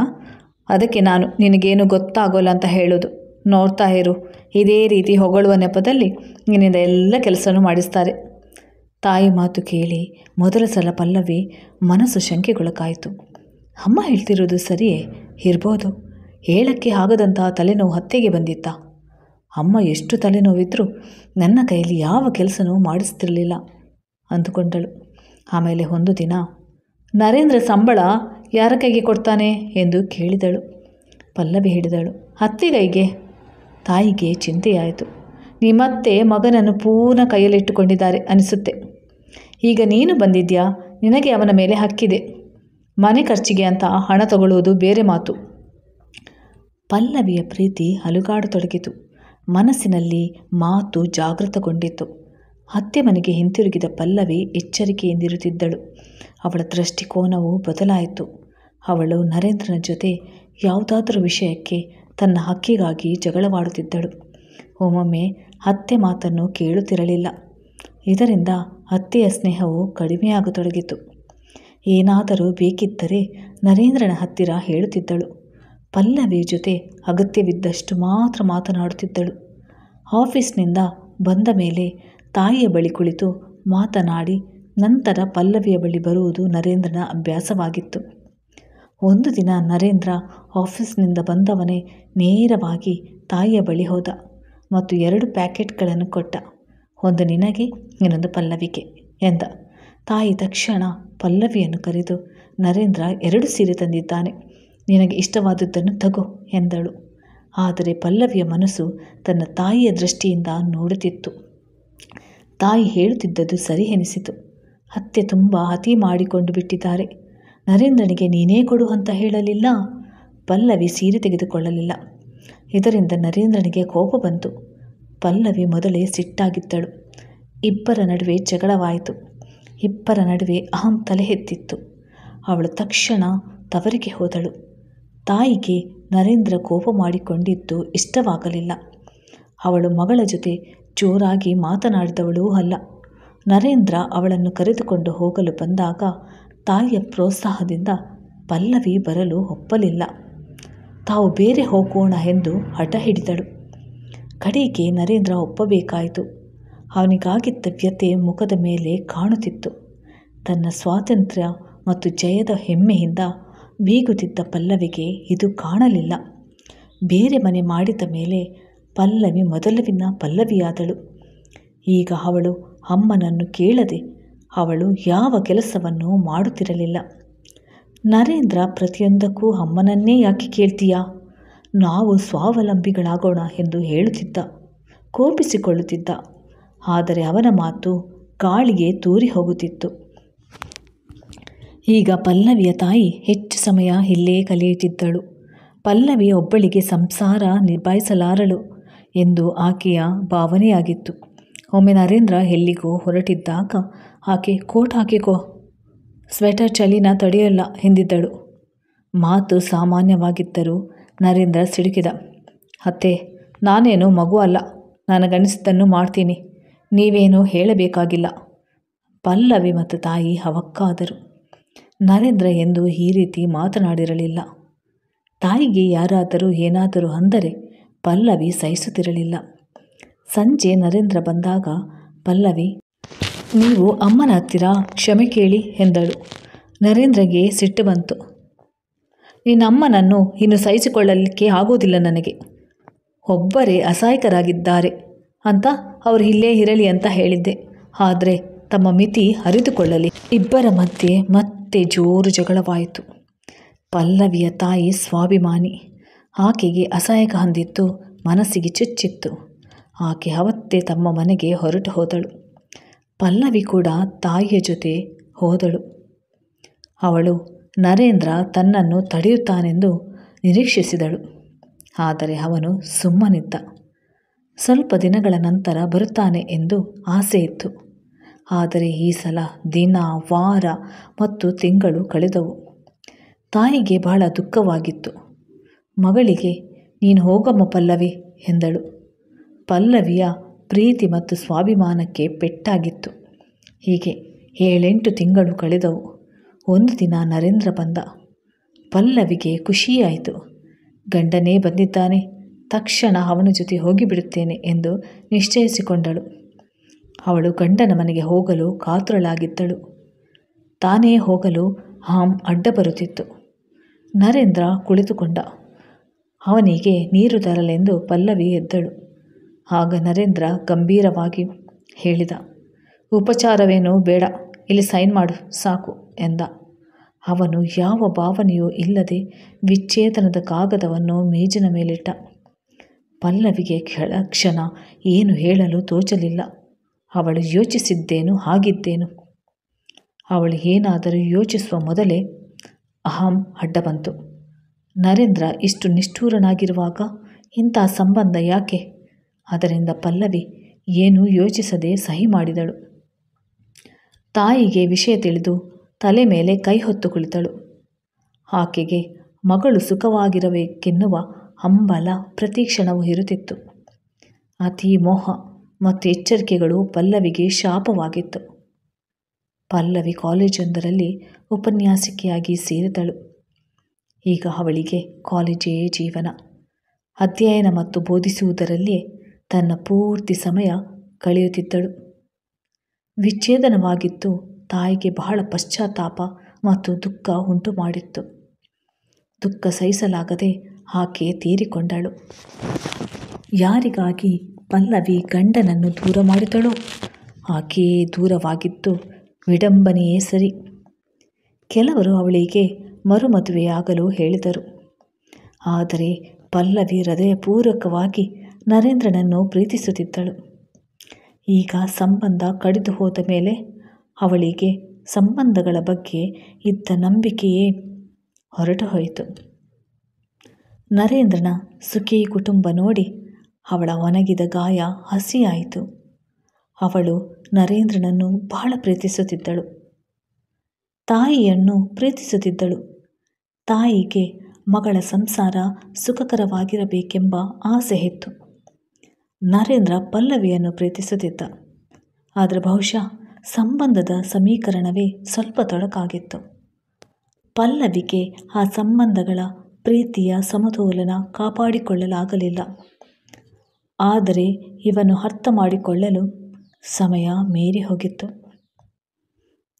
ಅದಕ್ಕೆ ನಾನು ನಿನಗೇನು ಗೊತ್ತಾಗೋಲ್ಲ ಅಂತ ಹೇಳೋದು. ನೋಡ್ತಾ ಇರು, ಇದೇ ರೀತಿ ಹೊಗಳುವ ನೆಪದಲ್ಲಿ ನಿನ್ನಿಂದ ಎಲ್ಲ ಕೆಲಸನೂ ಮಾಡಿಸ್ತಾರೆ. ತಾಯಿ ಮಾತು ಕೇಳಿ ಮೊದಲ ಸಲ ಪಲ್ಲವಿ ಮನಸ್ಸು ಶಂಕೆಗೊಳಗಾಯಿತು. ಅಮ್ಮ ಹೇಳ್ತಿರೋದು ಸರಿಯೇ ಇರ್ಬೋದು. ಹೇಳಕ್ಕೆ ಆಗದಂತಹ ತಲೆನೋವು ಅತ್ತೆಗೆ ಬಂದಿತ್ತಾ? ಅಮ್ಮ ಎಷ್ಟು ತಲೆನೋವಿದ್ರೂ ನನ್ನ ಕೈಯಲ್ಲಿ ಯಾವ ಕೆಲಸನೂ ಮಾಡಿಸ್ತಿರಲಿಲ್ಲ ಅಂದುಕೊಂಡಳು. ಆಮೇಲೆ ಒಂದು ದಿನ, ನರೇಂದ್ರ ಸಂಬಳ ಯಾರ ಕೈಗೆ ಕೊಡ್ತಾನೆ ಎಂದು ಕೇಳಿದಳು. ಪಲ್ಲವಿ ಹೇಳಿದಳು, ಅತ್ತೆಗೈಗೆ. ತಾಯಿಗೆ ಚಿಂತೆಯಾಯಿತು. ನಿಮ್ಮತ್ತೆ ಮಗನನ್ನು ಪೂರ್ಣ ಕೈಯಲ್ಲಿಟ್ಟುಕೊಂಡಿದ್ದಾರೆ ಅನಿಸುತ್ತೆ. ಈಗ ನೀನು ಬಂದಿದ್ಯಾ, ನಿನಗೆ ಅವನ ಮೇಲೆ ಹಕ್ಕಿದೆ. ಮನೆ ಖರ್ಚಿಗೆ ಅಂತ ಹಣ ತಗೊಳ್ಳುವುದು ಬೇರೆ ಮಾತು. ಪಲ್ಲವಿಯ ಪ್ರೀತಿ ಅಲುಗಾಡತೊಡಗಿತು. ಮನಸ್ಸಿನಲ್ಲಿ ಮಾತು ಜಾಗೃತಗೊಂಡಿತ್ತು. ಅತ್ತೆ ಮನೆಗೆ ಹಿಂತಿರುಗಿದ ಪಲ್ಲವಿ ಎಚ್ಚರಿಕೆಯಿಂದಿರುತ್ತಿದ್ದಳು. ಅವಳ ದೃಷ್ಟಿಕೋನವು ಬದಲಾಯಿತು. ಅವಳು ನರೇಂದ್ರನ ಜೊತೆ ಯಾವುದಾದರೂ ವಿಷಯಕ್ಕೆ ತನ್ನ ಹಕ್ಕಿಗಾಗಿ ಜಗಳವಾಡುತ್ತಿದ್ದಳು. ಒಮ್ಮೊಮ್ಮೆ ಅತ್ತೆ ಮಾತನ್ನು ಕೇಳುತ್ತಿರಲಿಲ್ಲ. ಇದರಿಂದ ಅತ್ತೆಯ ಸ್ನೇಹವು ಕಡಿಮೆಯಾಗತೊಡಗಿತು. ಏನಾದರೂ ಬೇಕಿದ್ದರೆ ನರೇಂದ್ರನ ಹತ್ತಿರ ಹೇಳುತ್ತಿದ್ದಳು. ಪಲ್ಲವಿ ಜೊತೆ ಅಗತ್ಯವಿದ್ದಷ್ಟು ಮಾತ್ರ ಮಾತನಾಡುತ್ತಿದ್ದಳು. ಆಫೀಸ್ನಿಂದ ಬಂದ ಮೇಲೆ ತಾಯಿಯ ಬಳಿ ಕುಳಿತು ಮಾತನಾಡಿ ನಂತರ ಪಲ್ಲವಿಯ ಬಳಿ ಬರುವುದು ನರೇಂದ್ರನ ಅಭ್ಯಾಸವಾಗಿತ್ತು. ಒಂದು ದಿನ ನರೇಂದ್ರ ಆಫೀಸ್ನಿಂದ ಬಂದವನೇ ನೇರವಾಗಿ ತಾಯಿಯ ಬಳಿ ಹೋದ ಮತ್ತು 2 ಪ್ಯಾಕೆಟ್ಗಳನ್ನು ಕೊಟ್ಟ. ಒಂದು ನಿನಗೆ, ಇನ್ನೊಂದು ಪಲ್ಲವಿಗೆ ಎಂದ. ತಾಯಿ ತಕ್ಷಣ ಪಲ್ಲವಿಯನ್ನು ಕರೆದು, ನರೇಂದ್ರ 2 ಸೀರೆ ತಂದಿದ್ದಾನೆ, ನಿನಗೆ ಇಷ್ಟವಾದದ್ದನ್ನು ತಗೋ ಎಂದಳು. ಆದರೆ ಪಲ್ಲವಿಯ ಮನಸ್ಸು ತನ್ನ ತಾಯಿಯ ದೃಷ್ಟಿಯಿಂದ ನೋಡುತ್ತಿತ್ತು. ತಾಯಿ ಹೇಳುತ್ತಿದ್ದದ್ದು ಸರಿ ಎನಿಸಿತು. ಅತ್ತೆ ತುಂಬ ಅತಿ ಮಾಡಿಕೊಂಡು ಬಿಟ್ಟಿದ್ದಾರೆ. ನರೇಂದ್ರನಿಗೆ ನೀನೇ ಕೊಡು ಅಂತ ಹೇಳಲಿಲ್ಲ. ಪಲ್ಲವಿ ಸೀರೆ ತೆಗೆದುಕೊಳ್ಳಲಿಲ್ಲ. ಇದರಿಂದ ನರೇಂದ್ರನಿಗೆ ಕೋಪ ಬಂತು. ಪಲ್ಲವಿ ಮೊದಲೇ ಸಿಟ್ಟಾಗಿದ್ದಳು. ಇಬ್ಬರ ನಡುವೆ ಜಗಳವಾಯಿತು. ಇಬ್ಬರ ನಡುವೆ ಅಹಂ ತಲೆ ಎತ್ತಿತ್ತು. ಅವಳು ತಕ್ಷಣ ತವರಿಗೆ ಹೋದಳು. ತಾಯಿಗೆ ನರೇಂದ್ರ ಕೋಪ ಮಾಡಿಕೊಂಡಿದ್ದು ಇಷ್ಟವಾಗಲಿಲ್ಲ. ಅವಳು ಮಗಳ ಜೊತೆ ಜೋರಾಗಿ ಮಾತನಾಡಿದವಳೂ ಅಲ್ಲ. ನರೇಂದ್ರ ಅವಳನ್ನು ಕರೆದುಕೊಂಡು ಹೋಗಲು ಬಂದಾಗ ತಾಯಿಯ ಪ್ರೋತ್ಸಾಹದಿಂದ ಪಲ್ಲವಿ ಬರಲು ಒಪ್ಪಲಿಲ್ಲ. ತಾವು ಬೇರೆ ಹೋಗೋಣ ಎಂದು ಹಠ ಹಿಡಿದಳು. ಕಡೆಗೆ ನರೇಂದ್ರ ಒಪ್ಪಬೇಕಾಯಿತು. ಅವನಿಗಾಗಿದ್ದ ವ್ಯಥೆ ಮುಖದ ಮೇಲೆ ಕಾಣುತ್ತಿತ್ತು. ತನ್ನ ಸ್ವಾತಂತ್ರ್ಯ ಮತ್ತು ಜಯದ ಹೆಮ್ಮೆಯಿಂದ ಬೀಗುತ್ತಿದ್ದ ಪಲ್ಲವಿಗೆ ಇದು ಕಾಣಲಿಲ್ಲ. ಬೇರೆ ಮನೆ ಮಾಡಿದ ಮೇಲೆ ಪಲ್ಲವಿ ಮೊದಲಿನ ಪಲ್ಲವಿಯಾದಳು. ಈಗ ಅವಳು ಅಮ್ಮನನ್ನು ಕೇಳದೆ ಅವಳು ಯಾವ ಕೆಲಸವನ್ನು ಮಾಡುತ್ತಿರಲಿಲ್ಲ. ನರೇಂದ್ರ ಪ್ರತಿಯೊಂದಕ್ಕೂ ಅಮ್ಮನನ್ನೇ ಯಾಕೆ ಕೇಳ್ತೀಯಾ? ನಾವು ಸ್ವಾವಲಂಬಿಗಳಾಗೋಣ ಎಂದು ಹೇಳುತ್ತಿದ್ದ, ಕೋಪಿಸಿಕೊಳ್ಳುತ್ತಿದ್ದ. ಆದರೆ ಅವನ ಮಾತು ಗಾಳಿಗೆ ತೂರಿ ಹೋಗುತ್ತಿತ್ತು. ಈಗ ಪಲ್ಲವಿಯ ತಾಯಿ ಹೆಚ್ಚು ಸಮಯ ಇಲ್ಲೇ ಕಳೆಯುತ್ತಿದ್ದಳು. ಪಲ್ಲವಿ ಒಬ್ಬಳಿಗೆ ಸಂಸಾರ ನಿಭಾಯಿಸಲಾರಳು ಎಂದು ಆಕೆಯ ಭಾವನೆಯಾಗಿತ್ತು. ಒಮ್ಮೆ ನರೇಂದ್ರ ಎಲ್ಲಿಗೋ ಹೊರಟಿದ್ದಾಗ ಆಕೆ ಕೋಟ್ ಹಾಕಿಕೋ, ಸ್ವೆಟರ್ ಚಳಿನ ತಡೆಯೋಲ್ಲ ಎಂದಿದ್ದಳು. ಮಾತು ಸಾಮಾನ್ಯವಾಗಿದ್ದರೂ ನರೇಂದ್ರ ಸಿಡುಕಿದ. ಅತ್ತೆ, ನಾನೇನು ಮಗು ಅಲ್ಲ, ನನಗನಿಸಿದ್ದನ್ನು ಮಾಡ್ತೀನಿ, ನೀವೇನೂ ಹೇಳಬೇಕಾಗಿಲ್ಲ. ಪಲ್ಲವಿ ಮತ್ತು ತಾಯಿ ಅವಕ್ಕಾದರು. ನರೇಂದ್ರ ಎಂದು ಈ ರೀತಿ ಮಾತನಾಡಿರಲಿಲ್ಲ. ತಾಯಿಗೆ ಯಾರಾದರೂ ಏನಾದರೂ ಅಂದರೆ ಪಲ್ಲವಿ ಸಹಿಸುತ್ತಿರಲಿಲ್ಲ. ಸಂಜೆ ನರೇಂದ್ರ ಬಂದಾಗ ಪಲ್ಲವಿ, ನೀವು ಅಮ್ಮನ ಹತ್ತಿರ ಕ್ಷಮೆ ಕೇಳಿ ಎಂದಳು. ನರೇಂದ್ರಗೆ ಸಿಟ್ಟು ಬಂತು. ನಿನ್ನಮ್ಮನನ್ನು ಇನ್ನು ಸಹಿಸಿಕೊಳ್ಳಲಿಕ್ಕೆ ಆಗೋದಿಲ್ಲ ನನಗೆ. ಒಬ್ಬರೇ ಅಸಹಾಯಕರಾಗಿದ್ದಾರೆ ಅಂತ ಅವರು ಇಲ್ಲೇ ಇರಲಿ ಅಂತ ಹೇಳಿದ್ದೆ. ಆದರೆ ತಮ್ಮ ಮಿತಿ ಅರಿತುಕೊಳ್ಳಲಿ. ಇಬ್ಬರ ಮಧ್ಯೆ ಮತ್ತೆ ಜೋರು ಜಗಳವಾಯಿತು. ಪಲ್ಲವಿಯ ತಾಯಿ ಸ್ವಾಭಿಮಾನಿ. ಆಕೆಗೆ ಅಸಹಾಯಕ ಅಂದಿದ್ದು ಮನಸ್ಸಿಗೆ ಚುಚ್ಚಿತ್ತು. ಆಕೆ ಅವತ್ತೇ ತಮ್ಮ ಮನೆಗೆ ಹೊರಟು ಹೋದಳು. ಪಲ್ಲವಿ ಕೂಡ ತಾಯಿಯ ಜೊತೆ ಹೋದಳು. ಅವಳು ನರೇಂದ್ರ ತನ್ನನ್ನು ತಡೆಯುತ್ತಾನೆಂದು ನಿರೀಕ್ಷಿಸಿದಳು. ಆದರೆ ಅವನು ಸುಮ್ಮನಿದ್ದ. ಸ್ವಲ್ಪ ದಿನಗಳ ನಂತರ ಬರುತ್ತಾನೆ ಎಂದು ಆಸೆ ಇತ್ತು. ಆದರೆ ಈ ಸಲ ದಿನ, ವಾರ ಮತ್ತು ತಿಂಗಳು ಕಳೆದವು. ತಾಯಿಗೆ ಬಹಳ ದುಃಖವಾಗಿತ್ತು. ಮಗಳಿಗೆ, ನೀನು ಹೋಗಮ್ಮ ಪಲ್ಲವಿ ಎಂದಳು. ಪಲ್ಲವಿಯ ಪ್ರೀತಿ ಮತ್ತು ಸ್ವಾಭಿಮಾನಕ್ಕೆ ಪೆಟ್ಟಾಗಿತ್ತು. ಹೀಗೆ 7-8 ತಿಂಗಳು ಕಳೆದವು. ಒಂದು ದಿನ ನರೇಂದ್ರ ಬಂದ. ಪಲ್ಲವಿಗೆ ಖುಷಿಯಾಯಿತು. ಗಂಡನೇ ಬಂದಿದ್ದಾನೆ, ತಕ್ಷಣ ಅವನ ಜೊತೆ ಹೋಗಿಬಿಡುತ್ತೇನೆ ಎಂದು ನಿಶ್ಚಯಿಸಿಕೊಂಡಳು. ಅವಳು ಗಂಡನ ಮನೆಗೆ ಹೋಗಲು ಕಾತುರಳಾಗಿದ್ದಳು. ತಾನೇ ಹೋಗಲು ಅಡ್ಡ ಬರುತ್ತಿತ್ತು. ನರೇಂದ್ರ ಕುಳಿತುಕೊಂಡ. ಅವನಿಗೆ ನೀರು ತರಲೆಂದು ಪಲ್ಲವಿ ಎದ್ದಳು. ಆಗ ನರೇಂದ್ರ ಗಂಭೀರವಾಗಿ ಹೇಳಿದ, ಉಪಚಾರವೇನೂ ಬೇಡ, ಇಲ್ಲಿ ಸೈನ್ ಮಾಡು ಸಾಕು ಎಂದ. ಅವನು ಯಾವ ಭಾವನೆಯೂ ಇಲ್ಲದೆ ವಿಚ್ಛೇದನದ ಕಾಗದವನ್ನು ಮೇಜಿನ ಮೇಲಿಟ್ಟ. ಪಲ್ಲವಿಗೆ ಕ್ಷಣ ಏನು ಹೇಳಲು ತೋಚಲಿಲ್ಲ. ಅವಳು ಯೋಚಿಸಿದ್ದೇನು ಆಗಿದ್ದೇನು. ಅವಳು ಏನಾದರೂ ಯೋಚಿಸುವ ಮೊದಲೇ ಅಡ್ಡ ಬಂತು. ನರೇಂದ್ರ ಇಷ್ಟು ನಿಷ್ಠೂರನಾಗಿರುವಾಗ ಇಂಥ ಸಂಬಂಧ ಯಾಕೆ? ಅದರಿಂದ ಪಲ್ಲವಿ ಏನೂ ಯೋಚಿಸದೆ ಸಹಿ ಮಾಡಿದಳು. ತಾಯಿಗೆ ವಿಷಯ ತಿಳಿದು ತಲೆ ಮೇಲೆ ಕೈ ಹೊತ್ತು ಕುಳಿತಳು. ಆಕೆಗೆ ಮಗಳು ಸುಖವಾಗಿರಬೇಕೆನ್ನುವ ಹಂಬಲ ಪ್ರತಿ ಕ್ಷಣವೂ ಇರುತ್ತಿತ್ತು. ಅತಿ ಮೋಹ ಮತ್ತು ಎಚ್ಚರಿಕೆಗಳು ಪಲ್ಲವಿಗೆ ಶಾಪವಾಗಿತ್ತು. ಪಲ್ಲವಿ ಕಾಲೇಜೊಂದರಲ್ಲಿ ಉಪನ್ಯಾಸಕಿಯಾಗಿ ಸೇರಿದಳು. ಈಗ ಅವಳಿಗೆ ಕಾಲೇಜೇ ಜೀವನ. ಅಧ್ಯಯನ ಮತ್ತು ಬೋಧಿಸುವುದರಲ್ಲಿಯೇ ತನ್ನ ಪೂರ್ತಿ ಸಮಯ ಕಳೆಯುತ್ತಿದ್ದಳು. ವಿಚ್ಛೇದನವಾಗಿದ್ದು ತಾಯಿಗೆ ಬಹಳ ಪಶ್ಚಾತ್ತಾಪ ಮತ್ತು ದುಃಖ ಉಂಟು ಮಾಡಿತ್ತು. ದುಃಖ ಸಹಿಸಲಾಗದೆ ಆಕೆ ತೀರಿಕೊಂಡಳು. ಯಾರಿಗಾಗಿ ಪಲ್ಲವಿ ಗಂಡನನ್ನು ದೂರ ಮಾಡಿದಳೋ ಆಕೆಯೇ ದೂರವಾಗಿದ್ದು ವಿಡಂಬನೆಯೇ ಸರಿ. ಕೆಲವರು ಅವಳಿಗೆ ಮರುಮದುವೆಯಾಗಲು ಹೇಳಿದರು. ಆದರೆ ಪಲ್ಲವಿ ಹೃದಯಪೂರ್ವಕವಾಗಿ ನರೇಂದ್ರನನ್ನು ಪ್ರೀತಿಸುತ್ತಿದ್ದಳು. ಈಗ ಸಂಬಂಧ ಕಡಿದು ಹೋದ ಮೇಲೆ ಅವಳಿಗೆ ಸಂಬಂಧಗಳ ಬಗ್ಗೆ ಇದ್ದ ನಂಬಿಕೆಯೇ ಹೊರಟು ಹೋಯಿತು. ನರೇಂದ್ರನ ಸುಖಿ ಕುಟುಂಬ ನೋಡಿ ಅವಳ ಒಣಗಿದ ಗಾಯ ಹಸಿಯಾಯಿತು. ಅವಳು ನರೇಂದ್ರನನ್ನು ಬಹಳ ಪ್ರೀತಿಸುತ್ತಿದ್ದಳು. ತಾಯಿಯನ್ನು ಪ್ರೀತಿಸುತ್ತಿದ್ದಳು. ತಾಯಿಗೆ ಮಗಳ ಸಂಸಾರ ಸುಖಕರವಾಗಿರಬೇಕೆಂಬ ಆಸೆ ಇತ್ತು. ನರೇಂದ್ರ ಪಲ್ಲವಿಯನ್ನು ಪ್ರೀತಿಸುತ್ತಿದ್ದ. ಆದರೆ ಬಹುಶಃ ಸಂಬಂಧದ ಸಮೀಕರಣವೇ ಸ್ವಲ್ಪ ತೊಡಕಾಗಿತ್ತು. ಪಲ್ಲವಿಗೆ ಆ ಸಂಬಂಧಗಳ ಪ್ರೀತಿಯ ಸಮತೋಲನ ಕಾಪಾಡಿಕೊಳ್ಳಲಾಗಲಿಲ್ಲ. ಆದರೆ ಇವನು ಅರ್ಥ ಮಾಡಿಕೊಳ್ಳಲು ಸಮಯ ಮೀರಿ ಹೋಗಿತ್ತು.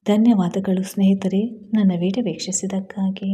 ಧನ್ಯವಾದಗಳು ಸ್ನೇಹಿತರೆ, ನನ್ನ ವಿಡಿಯೋ ವೀಕ್ಷಿಸಿದ್ದಕ್ಕಾಗಿ.